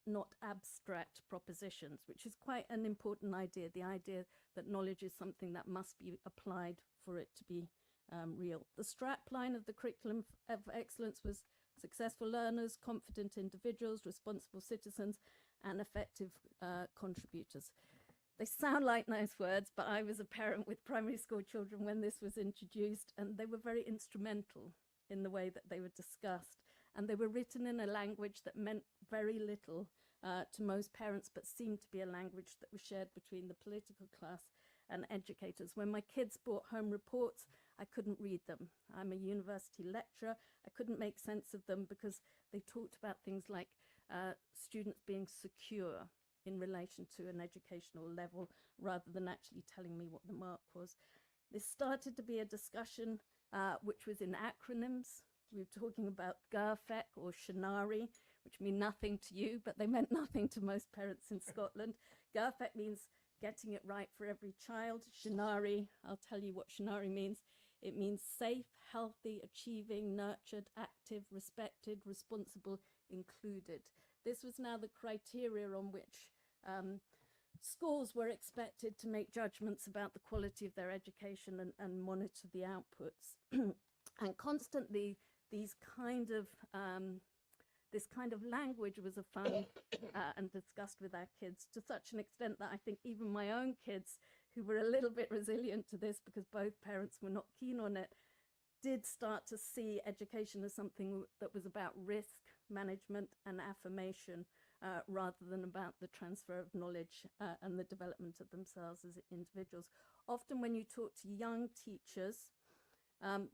not abstract propositions, which is quite an important idea, the idea that knowledge is something that must be applied for it to be real. The strapline of the Curriculum of Excellence was successful learners, confident individuals, responsible citizens, and effective contributors. They sound like nice words, but I was a parent with primary school children when this was introduced, and they were very instrumental in the way that they were discussed. And they were written in a language that meant very little to most parents, but seemed to be a language that was shared between the political class and educators. When my kids brought home reports, I couldn't read them. I'm a university lecturer. I couldn't make sense of them because they talked about things like students being secure in relation to an educational level rather than actually telling me what the mark was. This started to be a discussion which was in acronyms. We were talking about GARFEC or Shinari, which mean nothing to you, but they meant nothing to most parents in Scotland. GARFEC means getting it right for every child. Shinari, I'll tell you what Shinari means. It means safe, healthy, achieving, nurtured, active, respected, responsible, included. This was now the criteria on which schools were expected to make judgments about the quality of their education and monitor the outputs. And constantly, this kind of language was affirmed and discussed with our kids to such an extent that I think even my own kids, who were a little bit resilient to this because both parents were not keen on it, did start to see education as something that was about risk management and affirmation rather than about the transfer of knowledge and the development of themselves as individuals. Often when you talk to young teachers,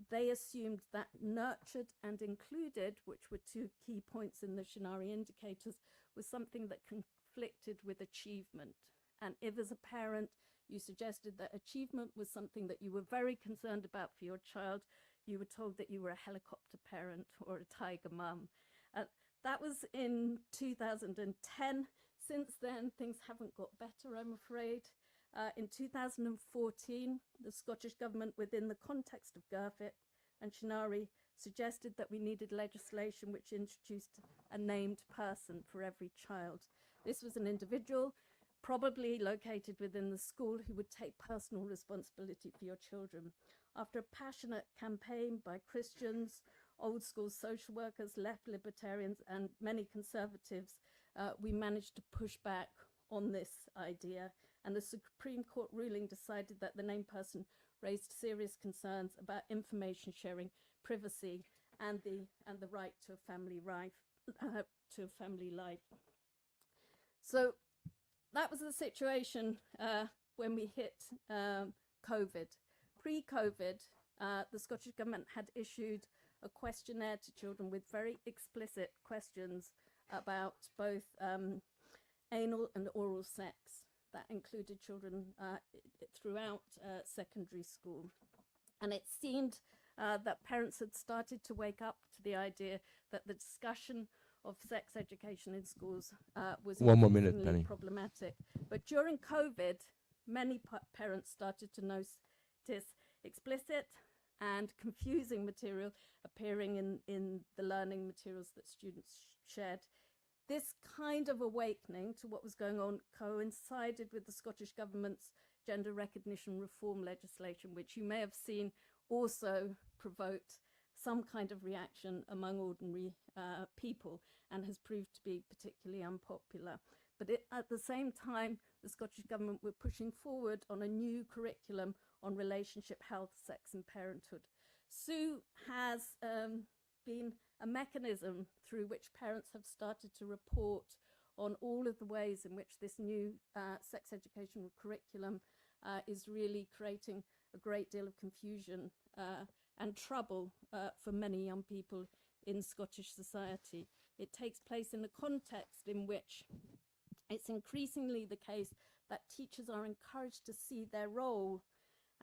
they assumed that nurtured and included, which were two key points in the Shinari indicators, was something that conflicted with achievement. And if as a parent you suggested that achievement was something that you were very concerned about for your child, you were told that you were a helicopter parent or a tiger mum. That was in 2010. Since then, things haven't got better, I'm afraid. In 2014, the Scottish Government, within the context of GARFEC and Shinari, suggested that we needed legislation which introduced a named person for every child. This was an individual, probably located within the school, who would take personal responsibility for your children. After a passionate campaign by Christians, old school social workers, left libertarians, and many conservatives, we managed to push back on this idea. And the Supreme Court ruling decided that the named person raised serious concerns about information sharing, privacy, and the right to a family life. So that was the situation when we hit COVID. Pre-COVID, the Scottish Government had issued a questionnaire to children with very explicit questions about both anal and oral sex. That included children throughout secondary school. And it seemed that parents had started to wake up to the idea that the discussion of sex education in schools was One more minute, increasingly Penny. problematic. But during COVID, many parents started to notice explicit and confusing material appearing in the learning materials that students shared. This kind of awakening to what was going on coincided with the Scottish Government's gender recognition reform legislation, which you may have seen also provoked some kind of reaction among ordinary people and has proved to be particularly unpopular. But at the same time, the Scottish Government were pushing forward on a new curriculum on relationship health, sex and parenthood. Sue has been a mechanism through which parents have started to report on all of the ways in which this new sex education curriculum is really creating a great deal of confusion and trouble for many young people in Scottish society. It takes place in a context in which it's increasingly the case that teachers are encouraged to see their role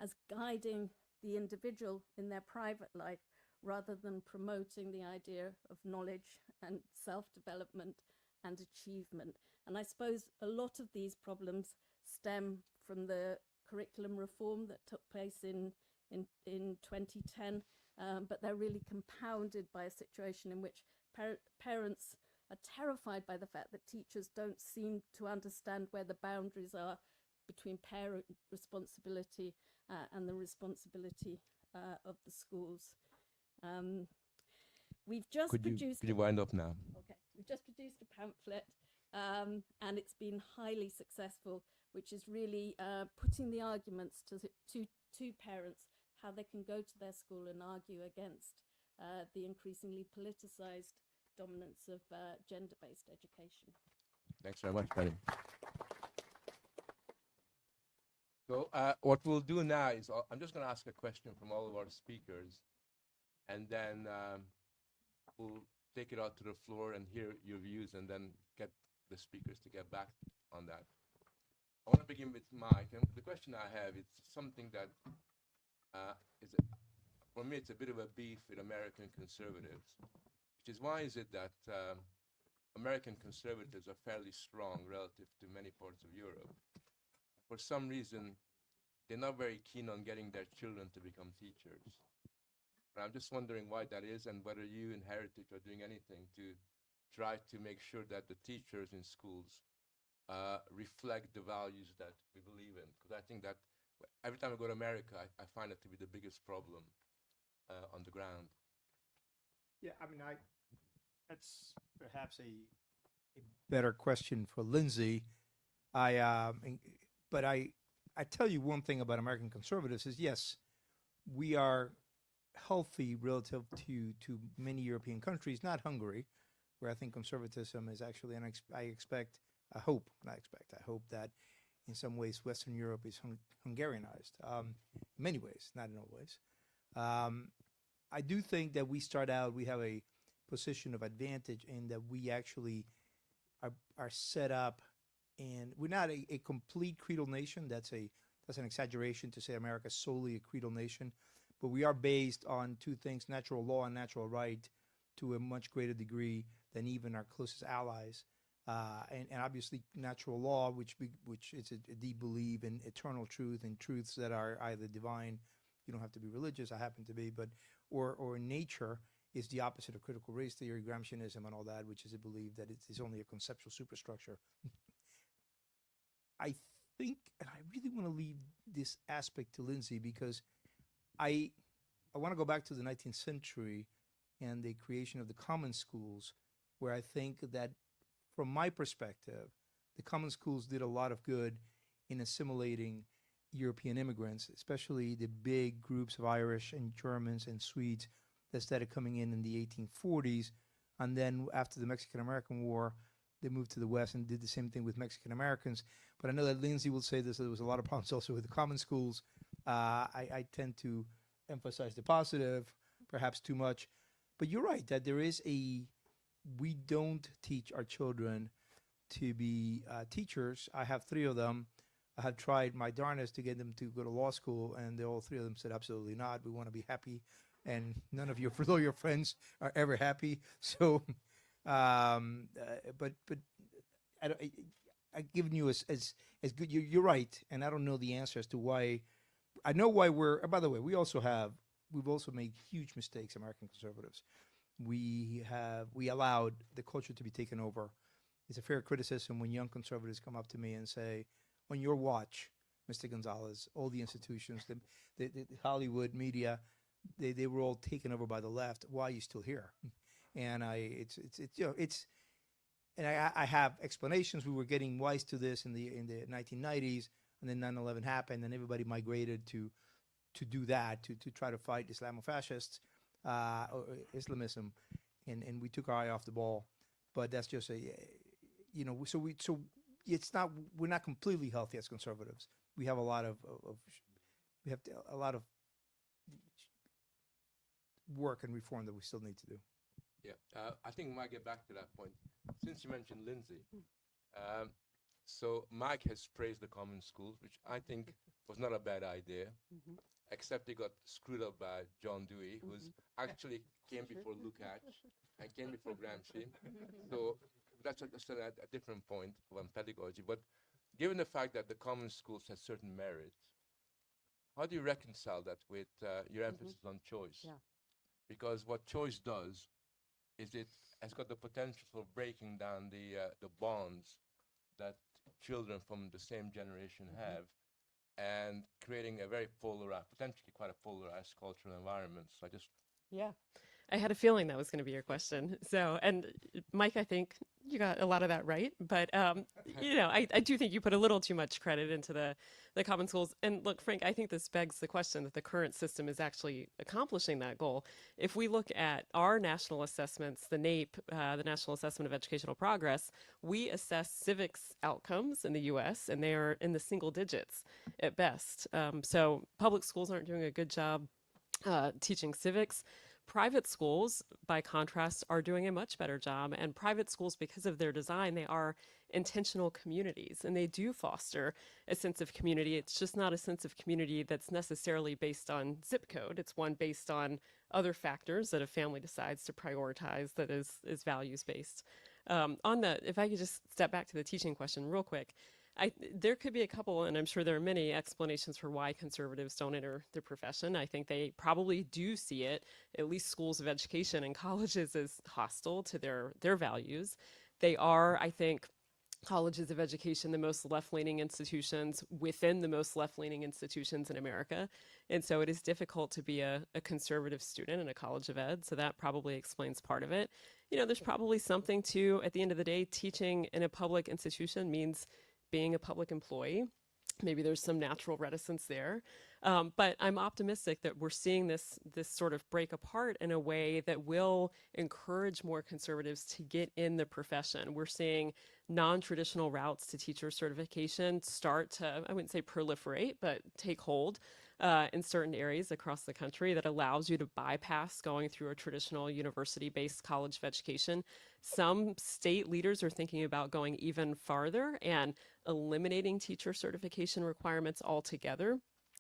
as guiding the individual in their private life rather than promoting the idea of knowledge and self-development and achievement. And I suppose a lot of these problems stem from the curriculum reform that took place in 2010, but they're really compounded by a situation in which parents are terrified by the fact that teachers don't seem to understand where the boundaries are between parent responsibility and the responsibility of the schools. We've just produced... Could you wind up now? Okay, we've just produced a pamphlet and it's been highly successful, which is really putting the arguments to parents how they can go to their school and argue against the increasingly politicized dominance of gender-based education. Thanks very much, Penny. So what we'll do now is I'm just going to ask a question from all of our speakers, and then we'll take it out to the floor and hear your views, and then get the speakers to get back on that. I want to begin with Mike, and the question I have is something that for me, it's a bit of a beef with American conservatives, which is why is it that American conservatives are fairly strong relative to many parts of Europe? For some reason, they're not very keen on getting their children to become teachers. And I'm just wondering why that is, and whether you in Heritage are doing anything to try to make sure that the teachers in schools reflect the values that we believe in. Because I think that every time I go to America, I find it to be the biggest problem on the ground. Yeah, I mean, that's perhaps a better question for Lindsey. But I tell you one thing about American conservatives is, yes, we are healthy relative to many European countries, not Hungary, where I think conservatism is actually, and I hope that in some ways Western Europe is Hungarianized, in many ways, not in all ways. I do think that we have a position of advantage in that we actually are set up, and we're not a complete creedal nation. That's an exaggeration to say America is solely a creedal nation, but we are based on two things: natural law and natural right, to a much greater degree than even our closest allies. And obviously natural law, which is a deep belief in eternal truth and truths that are either divine. You don't have to be religious. I happen to be, or nature is the opposite of critical race theory, Gramscianism, and all that, which is a belief that it is only a conceptual superstructure. I think, and I really want to leave this aspect to Lindsey, because I want to go back to the 19th century and the creation of the common schools, where I think that, from my perspective, the common schools did a lot of good in assimilating European immigrants, especially the big groups of Irish and Germans and Swedes that started coming in the 1840s. And then after the Mexican-American War, they moved to the West and did the same thing with Mexican Americans. But I know that Lindsey will say this, that there was a lot of problems also with the common schools. I tend to emphasize the positive, perhaps too much. But you're right, that we don't teach our children to be teachers. I have 3 of them. I have tried my darnest to get them to go to law school, and all 3 of them said, absolutely not. We want to be happy. And none of your lawyer friends are ever happy. So, but I've given you as good. You're right, and I don't know the answer as to why. I know why by the way, we've also made huge mistakes, American conservatives. We allowed the culture to be taken over. It's a fair criticism when young conservatives come up to me and say, on your watch, Mr. Gonzalez, all the institutions, the Hollywood media, they were all taken over by the left. Why are you still here? And I have explanations. We were getting wise to this in the 1990s, and then 9/11 happened, and everybody migrated to do that, to try to fight Islamofascists, or Islamism, and we took our eye off the ball. But that's just we're not completely healthy as conservatives. We have a lot of work and reform that we still need to do. Yeah, I think we might get back to that point. Since you mentioned Lindsey, so Mike has praised the common schools, which I think was not a bad idea, except he got screwed up by John Dewey, who's actually came before Lukács and came before Gramsci. So that's a different point on pedagogy. But given the fact that the common schools has certain merits, how do you reconcile that with your emphasis on choice? Yeah. Because what choice does is it has got the potential for breaking down the bonds that children from the same generation have, and creating a very potentially quite a polarized cultural environment. So Yeah. I had a feeling that was going to be your question. So, and Mike, I think you got a lot of that right. But, I do think you put a little too much credit into the common schools. And look, Frank, I think this begs the question that the current system is actually accomplishing that goal. If we look at our national assessments, the NAEP, the National Assessment of Educational Progress, we assess civics outcomes in the U.S., and they are in the single digits at best. So public schools aren't doing a good job teaching civics. Private schools, by contrast, are doing a much better job. And private schools, because of their design, they are intentional communities, and they do foster a sense of community. It's just not a sense of community that's necessarily based on zip code. It's one based on other factors that a family decides to prioritize that is values-based. If I could just step back to the teaching question real quick, there could be a couple, and I'm sure there are many explanations for why conservatives don't enter the profession. I think they probably do see it, at least schools of education and colleges, as hostile to their values. They are, I think, colleges of education, the most left-leaning institutions within the most left-leaning institutions in America. And so it is difficult to be a conservative student in a college of ed. So that probably explains part of it. There's probably something to, at the end of the day, teaching in a public institution means being a public employee. Maybe there's some natural reticence there. But I'm optimistic that we're seeing this sort of break apart in a way that will encourage more conservatives to get in the profession. We're seeing non-traditional routes to teacher certification start to, I wouldn't say proliferate, but take hold in certain areas across the country that allows you to bypass going through a traditional university-based college of education. Some state leaders are thinking about going even farther and eliminating teacher certification requirements altogether,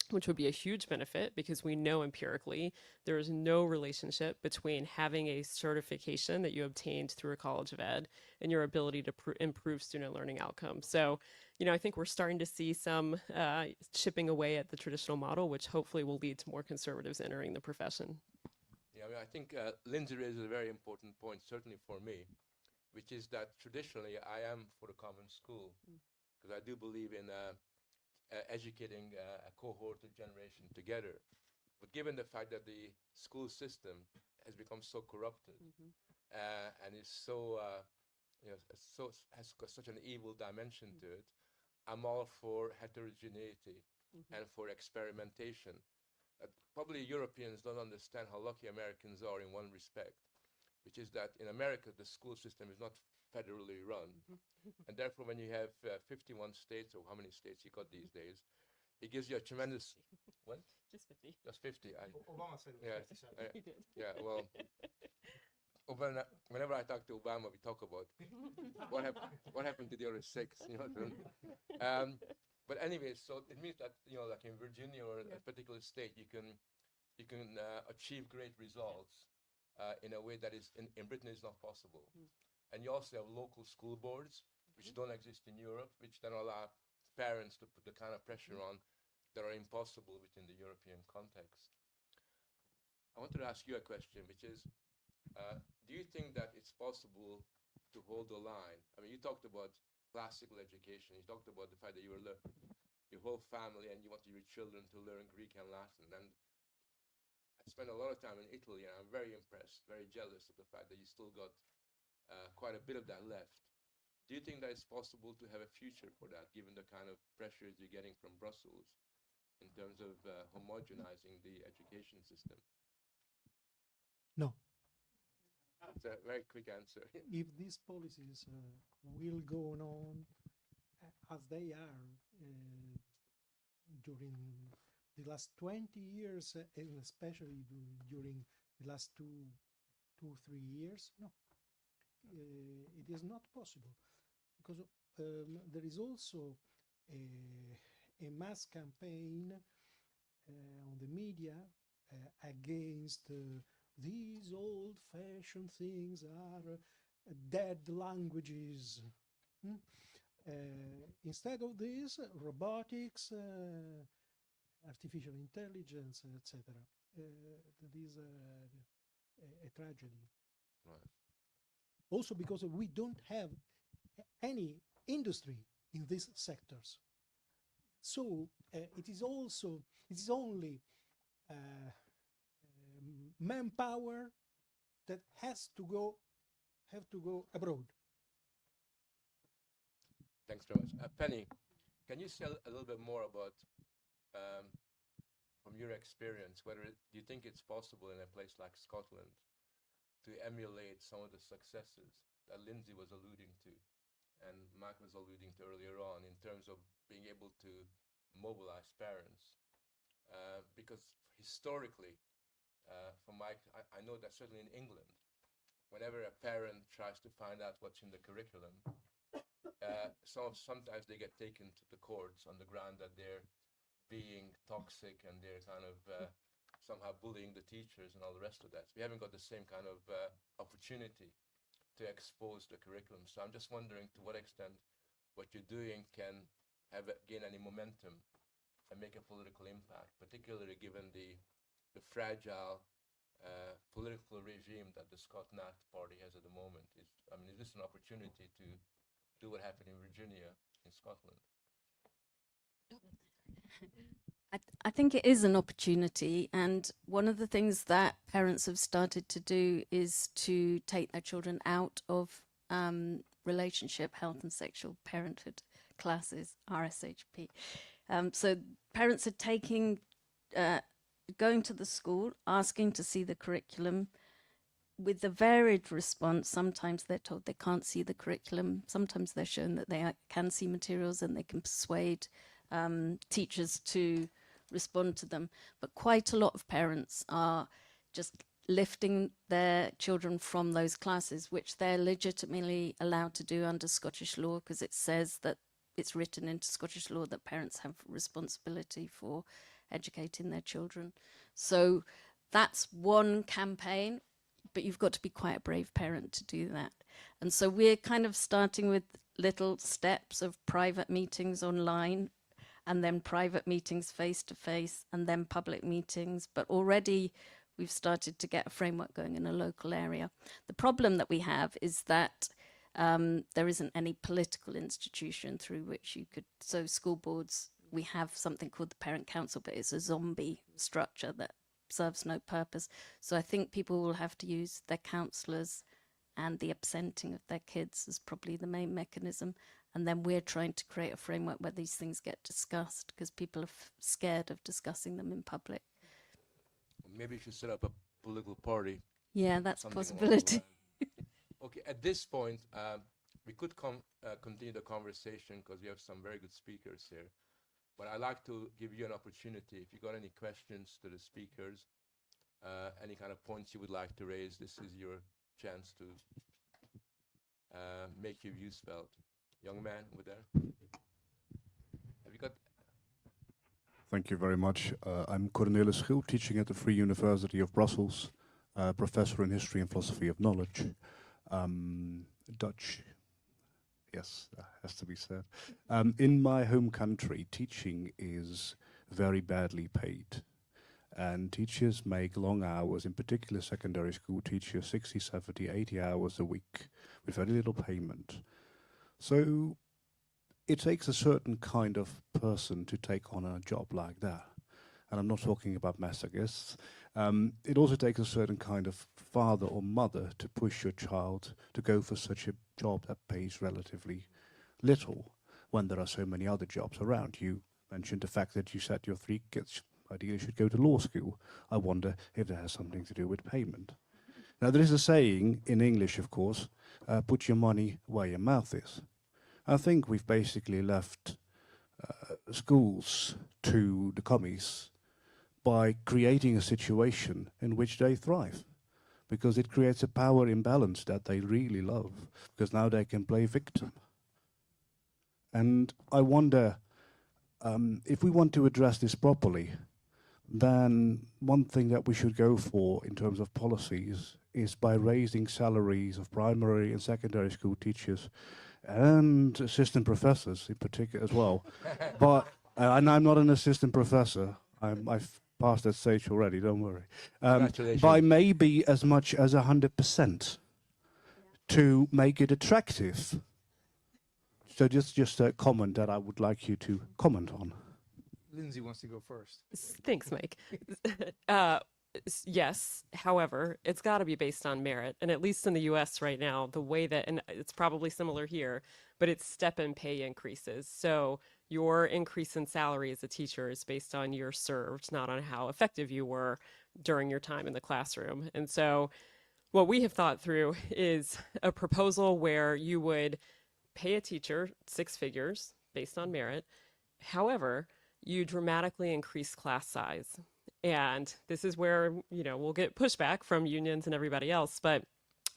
which would be a huge benefit because we know empirically there is no relationship between having a certification that you obtained through a college of ed and your ability to improve student learning outcomes. So, I think we're starting to see some chipping away at the traditional model, which hopefully will lead to more conservatives entering the profession. Yeah, I think Lindsey raises a very important point, certainly for me, which is that traditionally I am for the common school, because I do believe in educating a cohort of generation together. But given the fact that the school system has become so corrupted and is has got such an evil dimension to it, I'm all for heterogeneity and for experimentation. Probably Europeans don't understand how lucky Americans are in one respect, which is that in America, the school system is not federally run. And therefore, when you have 51 states, or how many states you got these days, it gives you a tremendous, what? Just 50. Just 50. Obama said it was Yeah, 57. He did. yeah, well, whenever I talk to Obama, we talk about what happened to the other 6, you know. But anyway, so it means that, you know, like in Virginia or a particular state, you can achieve great results in a way that is in Britain is not possible. And you also have local school boards, which don't exist in Europe, which then allow parents to put the kind of pressure on that are impossible within the European context. I wanted to ask you a question, which is, do you think that it's possible to hold the line? I mean, you talked about classical education. You talked about the fact that you were your whole family and you wanted your children to learn Greek and Latin. And I spent a lot of time in Italy, and I'm very impressed, very jealous of the fact that you still got quite a bit of that left. Do you think that it's possible to have a future for that, given the kind of pressures you're getting from Brussels in terms of homogenizing the education system? No. It's a very quick answer. If these policies will go on as they are during the last 20 years, and especially during the last 3 years, no, it is not possible, because there is also a mass campaign on the media against these old-fashioned things are dead languages. Instead of this, robotics, artificial intelligence, etc. That is a tragedy. Right. Also because we don't have any industry in these sectors. So it is only manpower that have to go abroad. Thanks very much. Penny, can you say a little bit more about, from your experience, do you think it's possible in a place like Scotland to emulate some of the successes that Lindsey was alluding to and Mark was alluding to earlier on in terms of being able to mobilize parents? Because historically, I know that certainly in England, whenever a parent tries to find out what's in the curriculum, sometimes they get taken to the courts on the ground that they're being toxic and they're kind of somehow bullying the teachers and all the rest of that. So we haven't got the same kind of opportunity to expose the curriculum. So I'm just wondering to what extent what you're doing can gain any momentum and make a political impact, particularly given the fragile political regime that the Scot-Nat party has at the moment. Is this an opportunity to do what happened in Virginia in Scotland? I think it is an opportunity, and one of the things that parents have started to do is to take their children out of relationship, health and sexual parenthood classes, RSHP. So parents are going to the school, asking to see the curriculum, with the varied response. Sometimes they're told they can't see the curriculum. Sometimes they're shown that they can see materials and they can persuade teachers to respond to them. But quite a lot of parents are just lifting their children from those classes, which they're legitimately allowed to do under Scottish law, because it says that it's written into Scottish law that parents have responsibility for educating their children. So that's one campaign, but you've got to be quite a brave parent to do that. And so we're kind of starting with little steps of private meetings online, and then private meetings face-to-face, and then public meetings. But already we've started to get a framework going in a local area. The problem that we have is that there isn't any political institution through which you could, so school boards, we have something called the Parent Council, but it's a zombie structure that serves no purpose. So I think people will have to use their counsellors and the absenting of their kids as probably the main mechanism. And then we're trying to create a framework where these things get discussed, because people are scared of discussing them in public. maybe you should set up a political party. Yeah, that's a something along the possibility. line. Okay, at this point, we could continue the conversation because we have some very good speakers here. But I'd like to give you an opportunity. If you got any questions to the speakers, any kind of points you would like to raise, this is your chance to make your views felt. Young man over there. Have you got? Thank you very much. I'm Cornelis Gil, teaching at the Free University of Brussels, professor in history and philosophy of knowledge. Dutch, yes, that has to be said. In my home country, teaching is very badly paid. And teachers make long hours, in particular secondary school teachers, 60, 70, 80 hours a week with very little payment. So it takes a certain kind of person to take on a job like that. And I'm not talking about masochists. It also takes a certain kind of father or mother to push your child to go for such a job that pays relatively little when there are so many other jobs around. You mentioned the fact that you said your 3 kids ideally should go to law school. I wonder if that has something to do with payment. Now, there is a saying in English, of course, put your money where your mouth is. I think we've basically left schools to the commies by creating a situation in which they thrive, because it creates a power imbalance that they really love, because now they can play victim. And I wonder, if we want to address this properly, then one thing that we should go for in terms of policies is by raising salaries of primary and secondary school teachers and assistant professors in particular as well. But and I'm not an assistant professor. I've passed that stage already, don't worry. Congratulations. By maybe as much as 100% to make it attractive. So just a comment that I would like you to comment on. Lindsey wants to go first. Thanks, Mike. Yes, however, it's got to be based on merit. And at least in the US right now, the way that, and it's probably similar here, but it's step and pay increases. So your increase in salary as a teacher is based on years served, not on how effective you were during your time in the classroom. And so what we have thought through is a proposal where you would pay a teacher 6 figures based on merit. However, you dramatically increase class size. And this is where, we'll get pushback from unions and everybody else. But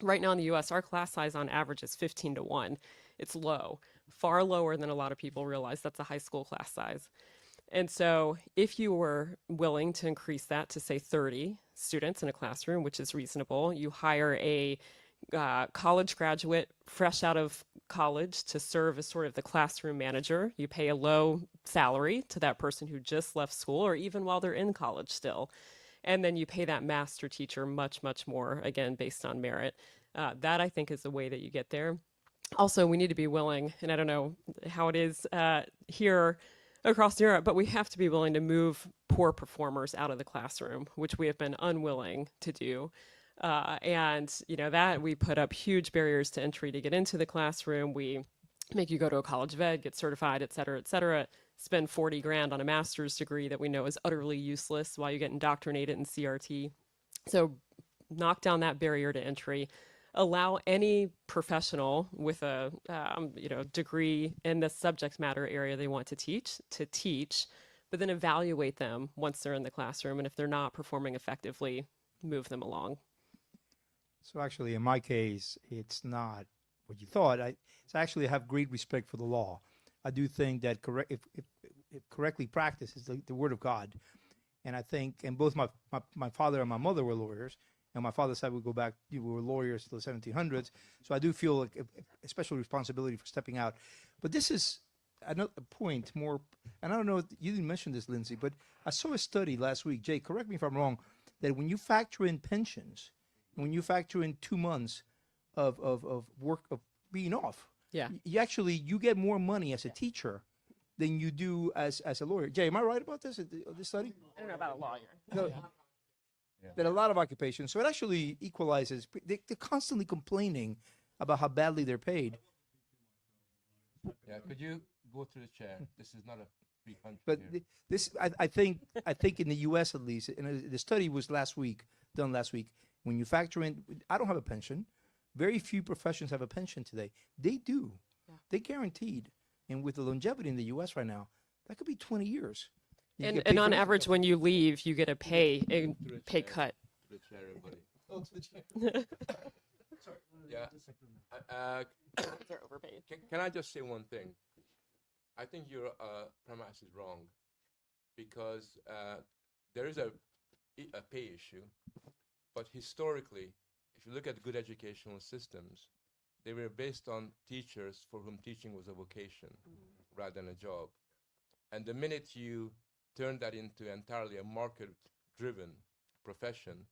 right now in the US, our class size on average is 15-1. It's low, far lower than a lot of people realize. That's a high school class size. And so if you were willing to increase that to, say, 30 students in a classroom, which is reasonable, you hire a college graduate fresh out of college to serve as sort of the classroom manager. You pay a low salary to that person who just left school or even while they're in college still. And then you pay that master teacher much, much more, again, based on merit. That, I think, is the way that you get there. Also, we need to be willing, and I don't know how it is here across Europe, but we have to be willing to move poor performers out of the classroom, which we have been unwilling to do. And that we put up huge barriers to entry to get into the classroom. We make you go to a college of ed, get certified, et cetera, spend 40 grand on a master's degree that we know is utterly useless while you get indoctrinated in CRT. So knock down that barrier to entry, allow any professional with a degree in the subject matter area they want to teach, but then evaluate them once they're in the classroom. And if they're not performing effectively, move them along. So actually, in my case, it's not what you thought. It's actually I have great respect for the law. I do think that if correctly practiced is the word of God. And I think, and both my father and my mother were lawyers, and my father's side would go back, we were lawyers till the 1700s. So I do feel like a special responsibility for stepping out. But this is another point more, and I don't know, you didn't mention this, Lindsey, but I saw a study last week, Jay, correct me if I'm wrong, that when you factor in pensions, when you factor in 2 months of work, of being off, Yeah. you get more money as a teacher than you do as a lawyer. Jay, am I right about this study? I don't know about a lawyer. No, that a lot of occupations, so it actually equalizes. They're constantly complaining about how badly they're paid. Yeah, could you go to the chair? This is not a free country But here. I think in the U.S. at least, and the study was done last week. When you factor in, I don't have a pension. Very few professions have a pension today. They do. Yeah. They guaranteed. And with the longevity in the U.S. right now, that could be 20 years. You And, get paid and for on everything. average, when you leave, you get a pay To the pay chair. cut. To the chair, everybody. Sorry. Yeah. They're overpaid. Can I just say one thing? I think your premise is wrong, because there is a pay issue, but historically, if you look at good educational systems, they were based on teachers for whom teaching was a vocation rather than a job. And the minute you turn that into entirely a market-driven profession,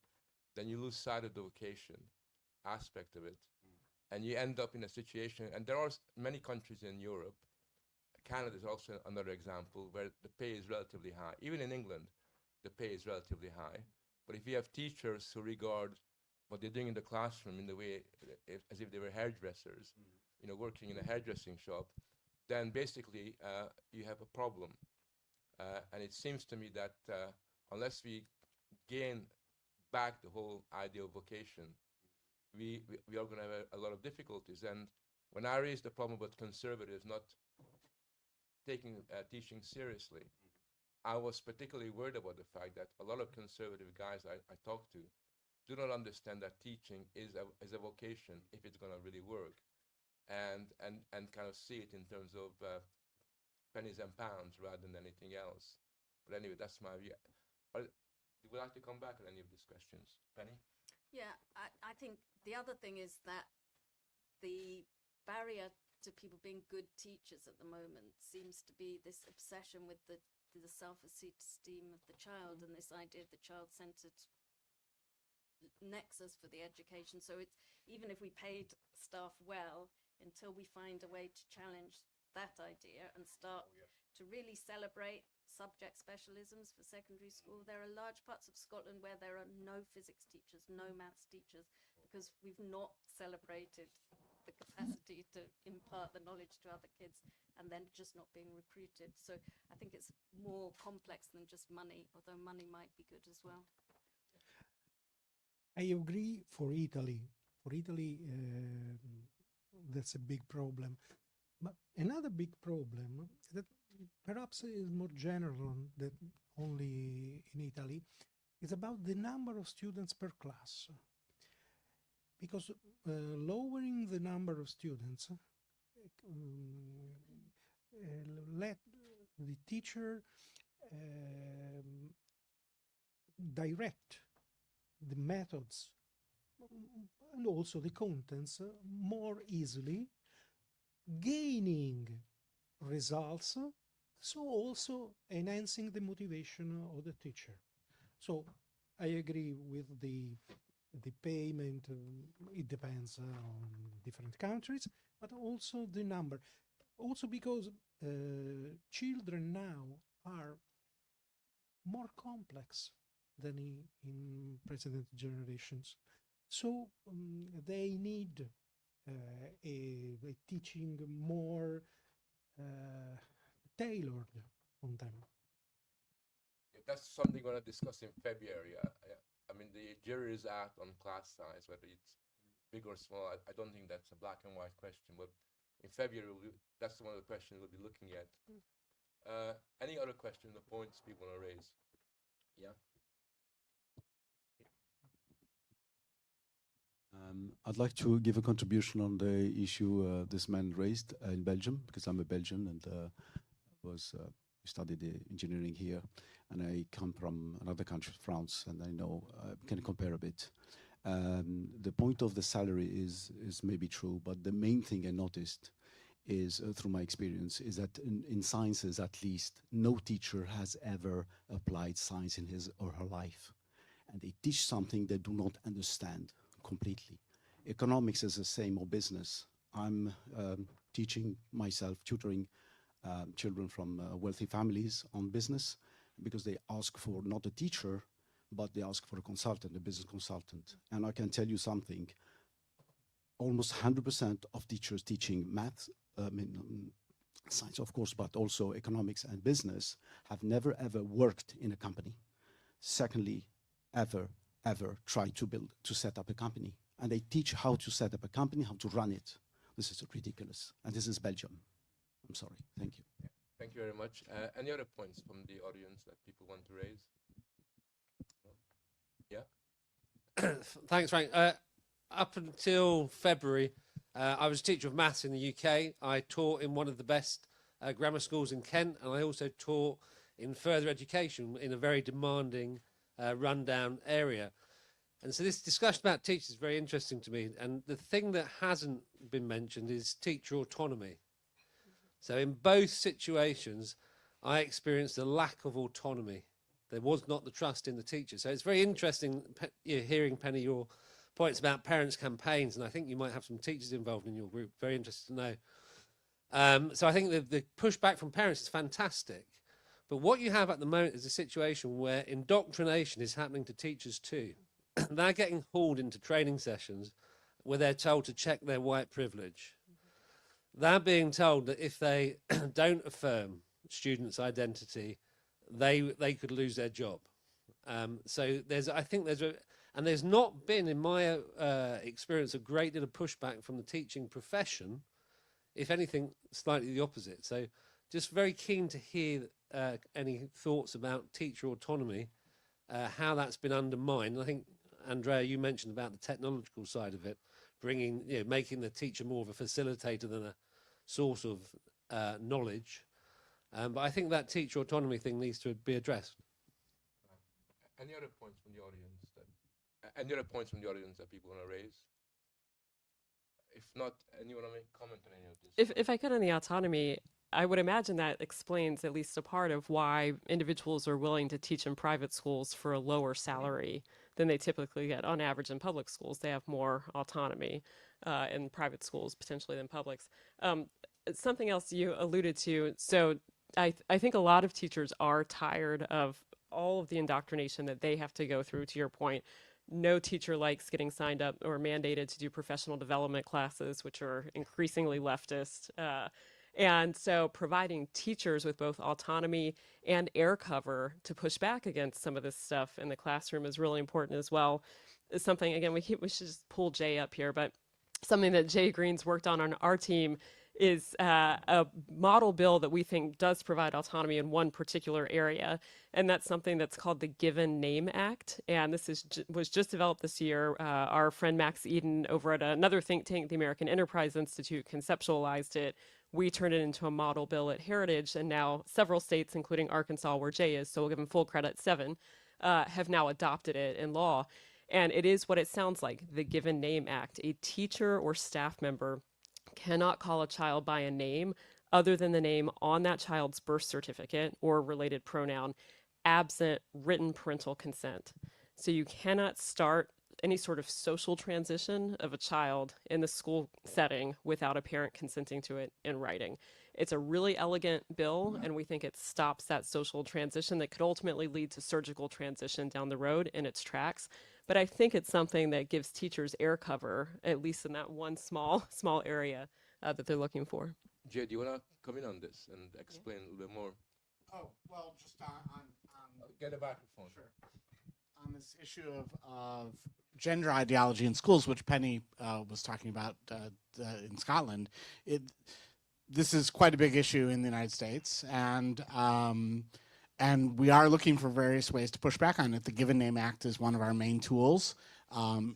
then you lose sight of the vocation aspect of it. And you end up in a situation, and there are many countries in Europe, Canada is also another example, where the pay is relatively high. Even in England, the pay is relatively high. But if you have teachers who regard what they're doing in the classroom in the way, as if they were hairdressers, working in a hairdressing shop, then basically you have a problem. And it seems to me that unless we gain back the whole idea of vocation, we are going to have a lot of difficulties. And when I raised the problem about conservatives not taking teaching seriously, I was particularly worried about the fact that a lot of conservative guys I talk to do not understand that teaching is a vocation if it's going to really work, and kind of see it in terms of pennies and pounds rather than anything else. But anyway, that's my view. Would you like to come back on any of these questions, Penny? Yeah, I think the other thing is that the barrier to people being good teachers at the moment seems to be this obsession with the self-esteem of the child and this idea of the child-centered nexus for the education. So it's, even if we paid staff well, until we find a way to challenge that idea and start to really celebrate subject specialisms for secondary school. There are large parts of Scotland where there are no physics teachers, no maths teachers, because we've not celebrated the capacity to impart the knowledge to other kids, and then just not being recruited. So I think it's more complex than just money, although money might be good as well. I agree for Italy. For Italy, that's a big problem. But another big problem that perhaps is more general than only in Italy is about the number of students per class. Because lowering the number of students let the teacher direct the methods and also the contents more easily, gaining results, so also enhancing the motivation of the teacher. So I agree with the payment. It depends on different countries, but also the number. Also because children now are more complex than in precedent generations. So they need a teaching more tailored on them. That's something we're going to discuss in February. I mean, the jury is out on class size, whether it's big or small. I don't think that's a black and white question, but in February, that's one of the questions we'll be looking at. Any other questions or points people want to raise? Yeah. I'd like to give a contribution on the issue this man raised in Belgium, because I'm a Belgian and studied engineering here, and I come from another country, France, and I know can compare a bit. The point of the salary is maybe true, but the main thing I noticed is, through my experience, is that in sciences at least, no teacher has ever applied science in his or her life. And they teach something they do not understand completely. Economics is the same, or business. I'm teaching myself, tutoring children from wealthy families on business, because they ask for not a teacher, but they ask for a consultant, a business consultant. And I can tell you something, almost 100% of teachers teaching maths, science, of course, but also economics and business, have never ever worked in a company. Secondly, ever tried to set up a company. And they teach how to set up a company, how to run it. This is ridiculous. And this is Belgium. I'm sorry. Thank you. Yeah. Thank you very much. Any other points from the audience that people want to raise? No? Yeah? Thanks, Frank. Up until February, I was a teacher of maths in the UK. I taught in one of the best grammar schools in Kent, and I also taught in further education in a very demanding, rundown area. And so this discussion about teachers is very interesting to me. And the thing that hasn't been mentioned is teacher autonomy. So in both situations, I experienced a lack of autonomy. There was not the trust in the teacher. So it's very interesting hearing, Penny, your points about parents' campaigns. And I think you might have some teachers involved in your group. Very interested to know. So I think the pushback from parents is fantastic. But what you have at the moment is a situation where indoctrination is happening to teachers too. They're getting hauled into training sessions where they're told to check their white privilege. They're being told that if they don't affirm students' identity, they could lose their job. So there's not been, in my experience, a great deal of pushback from the teaching profession. If anything, slightly the opposite. So just very keen to hear any thoughts about teacher autonomy, how that's been undermined. And I think, Andrea, you mentioned about the technological side of it, making the teacher more of a facilitator than a source of knowledge. But I think that teacher autonomy thing needs to be addressed. Any other points from the audience that people want to raise? If not, anyone want to make comment on any of this? If I could, on the autonomy, I would imagine that explains at least a part of why individuals are willing to teach in private schools for a lower salary than they typically get on average in public schools. They have more autonomy in private schools potentially than publics. Something else you alluded to. So I think a lot of teachers are tired of all of the indoctrination that they have to go through, to your point. No teacher likes getting signed up or mandated to do professional development classes, which are increasingly leftist. And so providing teachers with both autonomy and air cover to push back against some of this stuff in the classroom is really important as well. It's something, again, we should just pull Jay up here, but something that Jay Green's worked on our team is a model bill that we think does provide autonomy in one particular area. And that's something that's called the Given Name Act. And this was just developed this year. Our friend Max Eden over at another think tank, the American Enterprise Institute, conceptualized it. We turned it into a model bill at Heritage, and now several states, including Arkansas, where Jay is, so we'll give him full credit, 7, have now adopted it in law. And it is what it sounds like, the Given Name Act. A teacher or staff member cannot call a child by a name other than the name on that child's birth certificate or related pronoun, absent written parental consent. So you cannot start any sort of social transition of a child in the school setting without a parent consenting to it in writing. It's a really elegant bill, and we think it stops that social transition that could ultimately lead to surgical transition down the road in its tracks. But I think it's something that gives teachers air cover, at least in that one small area that they're looking for. Jay, do you want to come in on this and explain a little bit more? Oh, well, just on Get a microphone. Sure. On this issue of gender ideology in schools, which Penny was talking about in Scotland, this is quite a big issue in the United States, and we are looking for various ways to push back on it. The Given Name Act is one of our main tools.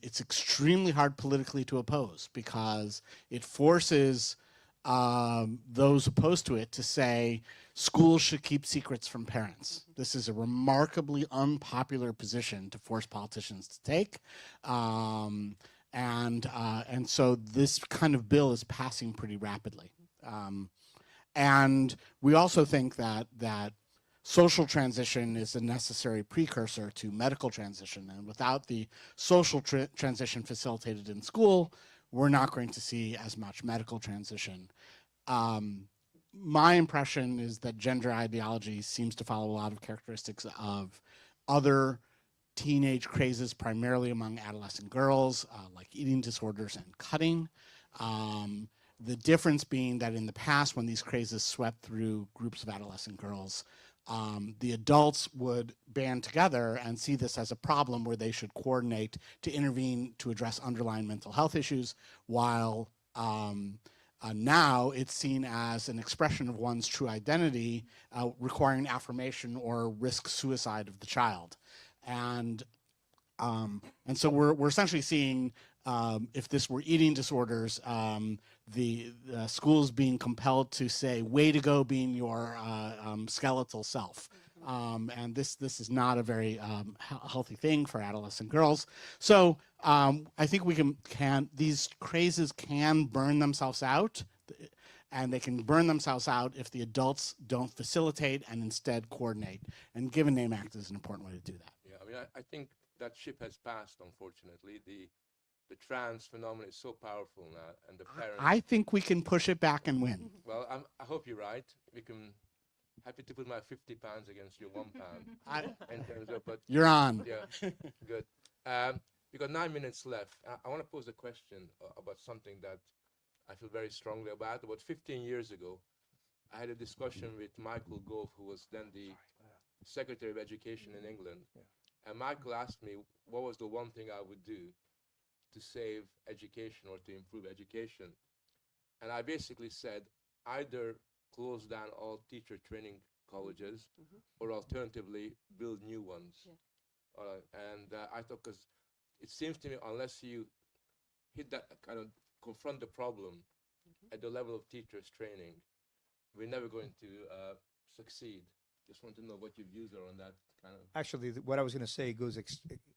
It's extremely hard politically to oppose because it forces those opposed to it to say schools should keep secrets from parents. This is a remarkably unpopular position to force politicians to take. And so this kind of bill is passing pretty rapidly. And we also think that social transition is a necessary precursor to medical transition. And without the social transition facilitated in school, we're not going to see as much medical transition. My impression is that gender ideology seems to follow a lot of characteristics of other teenage crazes, primarily among adolescent girls, like eating disorders and cutting. The difference being that in the past, when these crazes swept through groups of adolescent girls, the adults would band together and see this as a problem where they should coordinate to intervene to address underlying mental health issues, while now it's seen as an expression of one's true identity, requiring affirmation or risk suicide of the child. And so we're essentially seeing, if this were eating disorders, the schools being compelled to say, "Way to go, being your skeletal self," and this is not a very healthy thing for adolescent girls. So I think we can these crazes can burn themselves out, and they can burn themselves out if the adults don't facilitate and instead coordinate. And Give and Name Act is an important way to do that. Yeah, I mean, I think that ship has passed, unfortunately. The trans phenomenon is so powerful now, and the parents. I think we can push it back and win. Well, I hope you're right. We can. Happy to put my 50 pounds against your 1 pound. In terms of, but You're on. yeah, good. We got 9 minutes left. I want to pose a question about something that I feel very strongly about. About 15 years ago, I had a discussion with Michael Gove, who was then the Secretary of Education in England. And Michael asked me what was the one thing I would do to save education or to improve education. And I basically said, either close down all teacher training colleges, or alternatively build new ones. And I thought, because it seems to me, unless you hit that kind of confront the problem at the level of teachers training, we're never going to succeed. Just want to know what your views are on that kind of. Actually, what I was going to say goes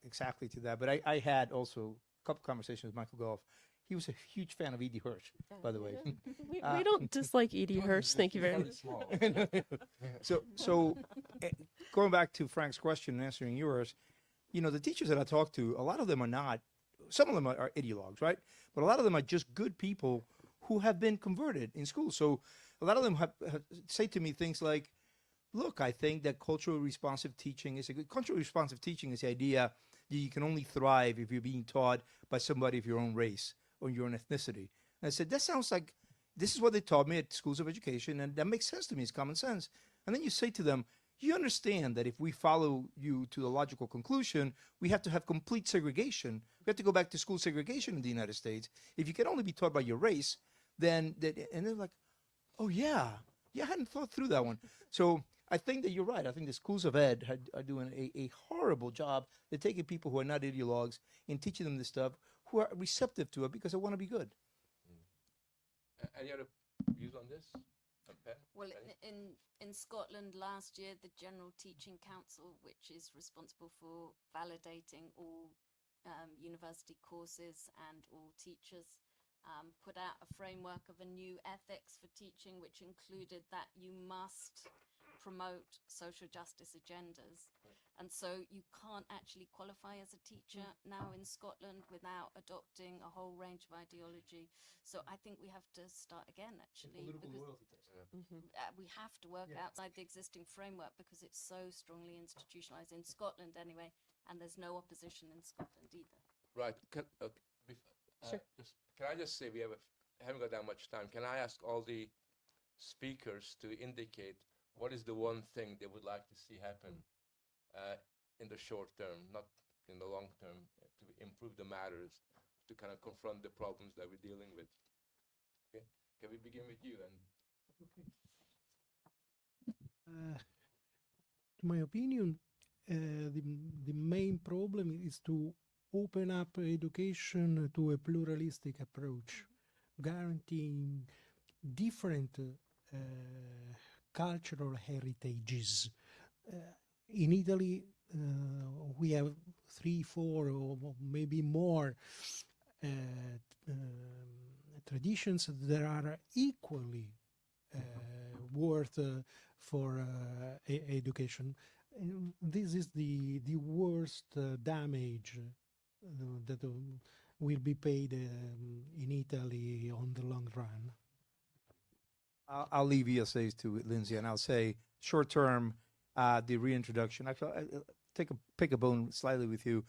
exactly to that. But I had also a couple conversations with Michael Gove. He was a huge fan of E.D. Hirsch, by the way. We don't dislike E.D. Hirsch. Thank you very much. So going back to Frank's question and answering yours, you know, the teachers that I talk to, a lot of them are not, some of them are ideologues, right? But a lot of them are just good people who have been converted in school. So a lot of them have say to me things like, look, I think that culturally responsive teaching is a good, culturally responsive teaching is the idea that you can only thrive if you're being taught by somebody of your own race or your own ethnicity. And I said, that sounds like, this is what they taught me at schools of education, and that makes sense to me, it's common sense. And then you say to them, you understand that if we follow you to the logical conclusion, we have to have complete segregation. We have to go back to school segregation in the United States. If you can only be taught by your race, then, and they're like, oh yeah, I hadn't thought through that one. So I think that you're right. I think the schools of ed are doing a horrible job. They're taking people who are not ideologues and teaching them this stuff, who are receptive to it because they want to be good. Any other views on this? Well, in Scotland last year, the General Teaching Council, which is responsible for validating all university courses and all teachers, put out a framework of a new ethics for teaching, which included that you must promote social justice agendas. And so you can't actually qualify as a teacher now in Scotland without adopting a whole range of ideology. So I think we have to start again, actually. Political loyalty test. We have to work outside the existing framework because it's so strongly institutionalized in Scotland anyway, and there's no opposition in Scotland either. Right. Sure. Can I just say, we haven't got that much time. Can I ask all the speakers to indicate what is the one thing they would like to see happen in the short term, not in the long term, to improve the matters, to kind of confront the problems that we're dealing with? Okay. Can we begin with you? To my opinion, the main problem is to open up education to a pluralistic approach, guaranteeing different cultural heritages. In Italy, we have 3, 4, or maybe more traditions that are equally worth for education. This is the worst damage that will be paid in Italy on the long run. I'll leave ESAs to Lindsey, and I'll say short term, the reintroduction. Actually, I'll pick a bone slightly with you.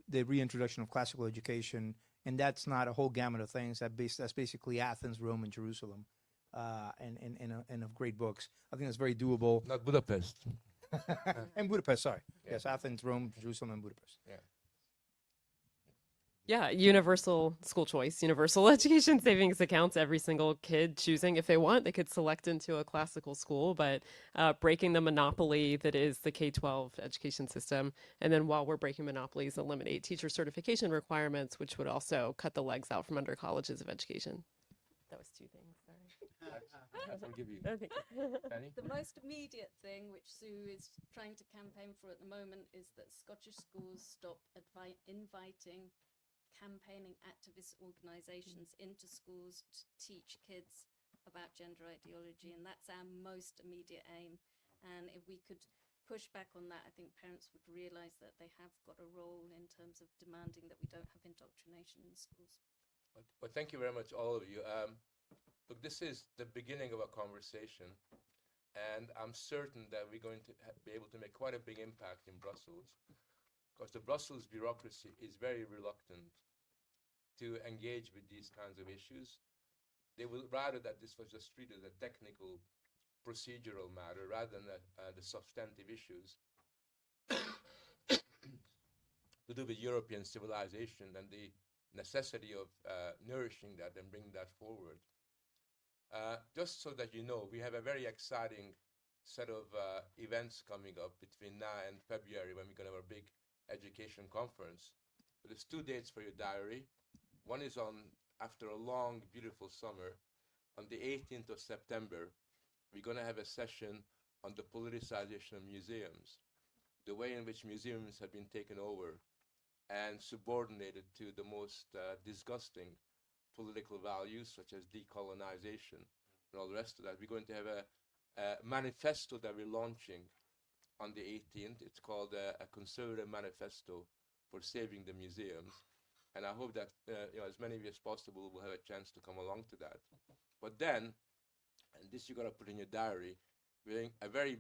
The reintroduction of classical education And that's not a whole gamut of things. That's basically Athens, Rome, and Jerusalem, and of great books. I think that's very doable. Not Budapest. And Budapest, sorry. Yeah. Yes, Athens, Rome, Jerusalem, and Budapest. Yeah. Yeah, universal school choice, universal education savings accounts, every single kid choosing if they want, they could select into a classical school, but breaking the monopoly that is the K-12 education system. And then while we're breaking monopolies, eliminate teacher certification requirements, which would also cut the legs out from under colleges of education. That was two things, sorry. I forgive you. Okay. Penny? The most immediate thing which Sue is trying to campaign for at the moment is that Scottish schools stop inviting campaigning activist organizations into schools to teach kids about gender ideology, and that's our most immediate aim. And if we could push back on that, I think parents would realize that they have got a role in terms of demanding that we don't have indoctrination in schools. Well, thank you very much, all of you. Look, this is the beginning of a conversation, and I'm certain that we're going to be able to make quite a big impact in Brussels, because the Brussels bureaucracy is very reluctant to engage with these kinds of issues. They will rather that this was just treated as a technical, procedural matter rather than the substantive issues to do with European civilization and the necessity of nourishing that and bringing that forward. Just so that you know, we have a very exciting set of events coming up between now and February when we're going to have our big education conference. But there's 2 dates for your diary. One is after a long, beautiful summer, on the 18th of September, we're going to have a session on the politicization of museums, the way in which museums have been taken over and subordinated to the most disgusting political values, such as decolonization and all the rest of that. We're going to have a manifesto that we're launching on the 18th. It's called a Conservative Manifesto for Saving the Museums. And I hope that as many of you as possible will have a chance to come along to that. But then, and this you got to put in your diary, we're doing a very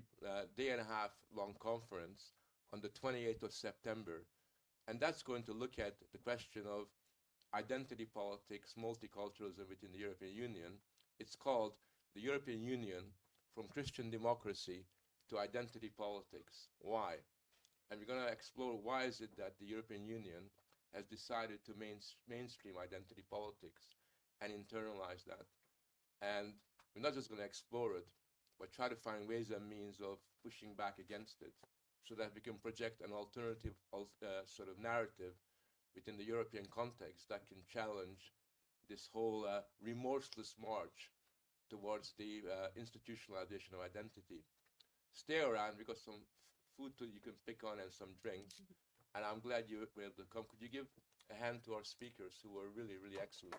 day and a half long conference on the 28th of September. And that's going to look at the question of identity politics, multiculturalism within the European Union. It's called the European Union from Christian Democracy to Identity Politics. Why? And we're going to explore why is it that the European Union has decided to mainstream identity politics and internalize that. And we're not just going to explore it, but try to find ways and means of pushing back against it so that we can project an alternative sort of narrative within the European context that can challenge this whole remorseless march towards the institutionalization of identity. Stay around, we've got some food you can pick on and some drinks. And I'm glad you were able to come. Could you give a hand to our speakers who were really, really excellent?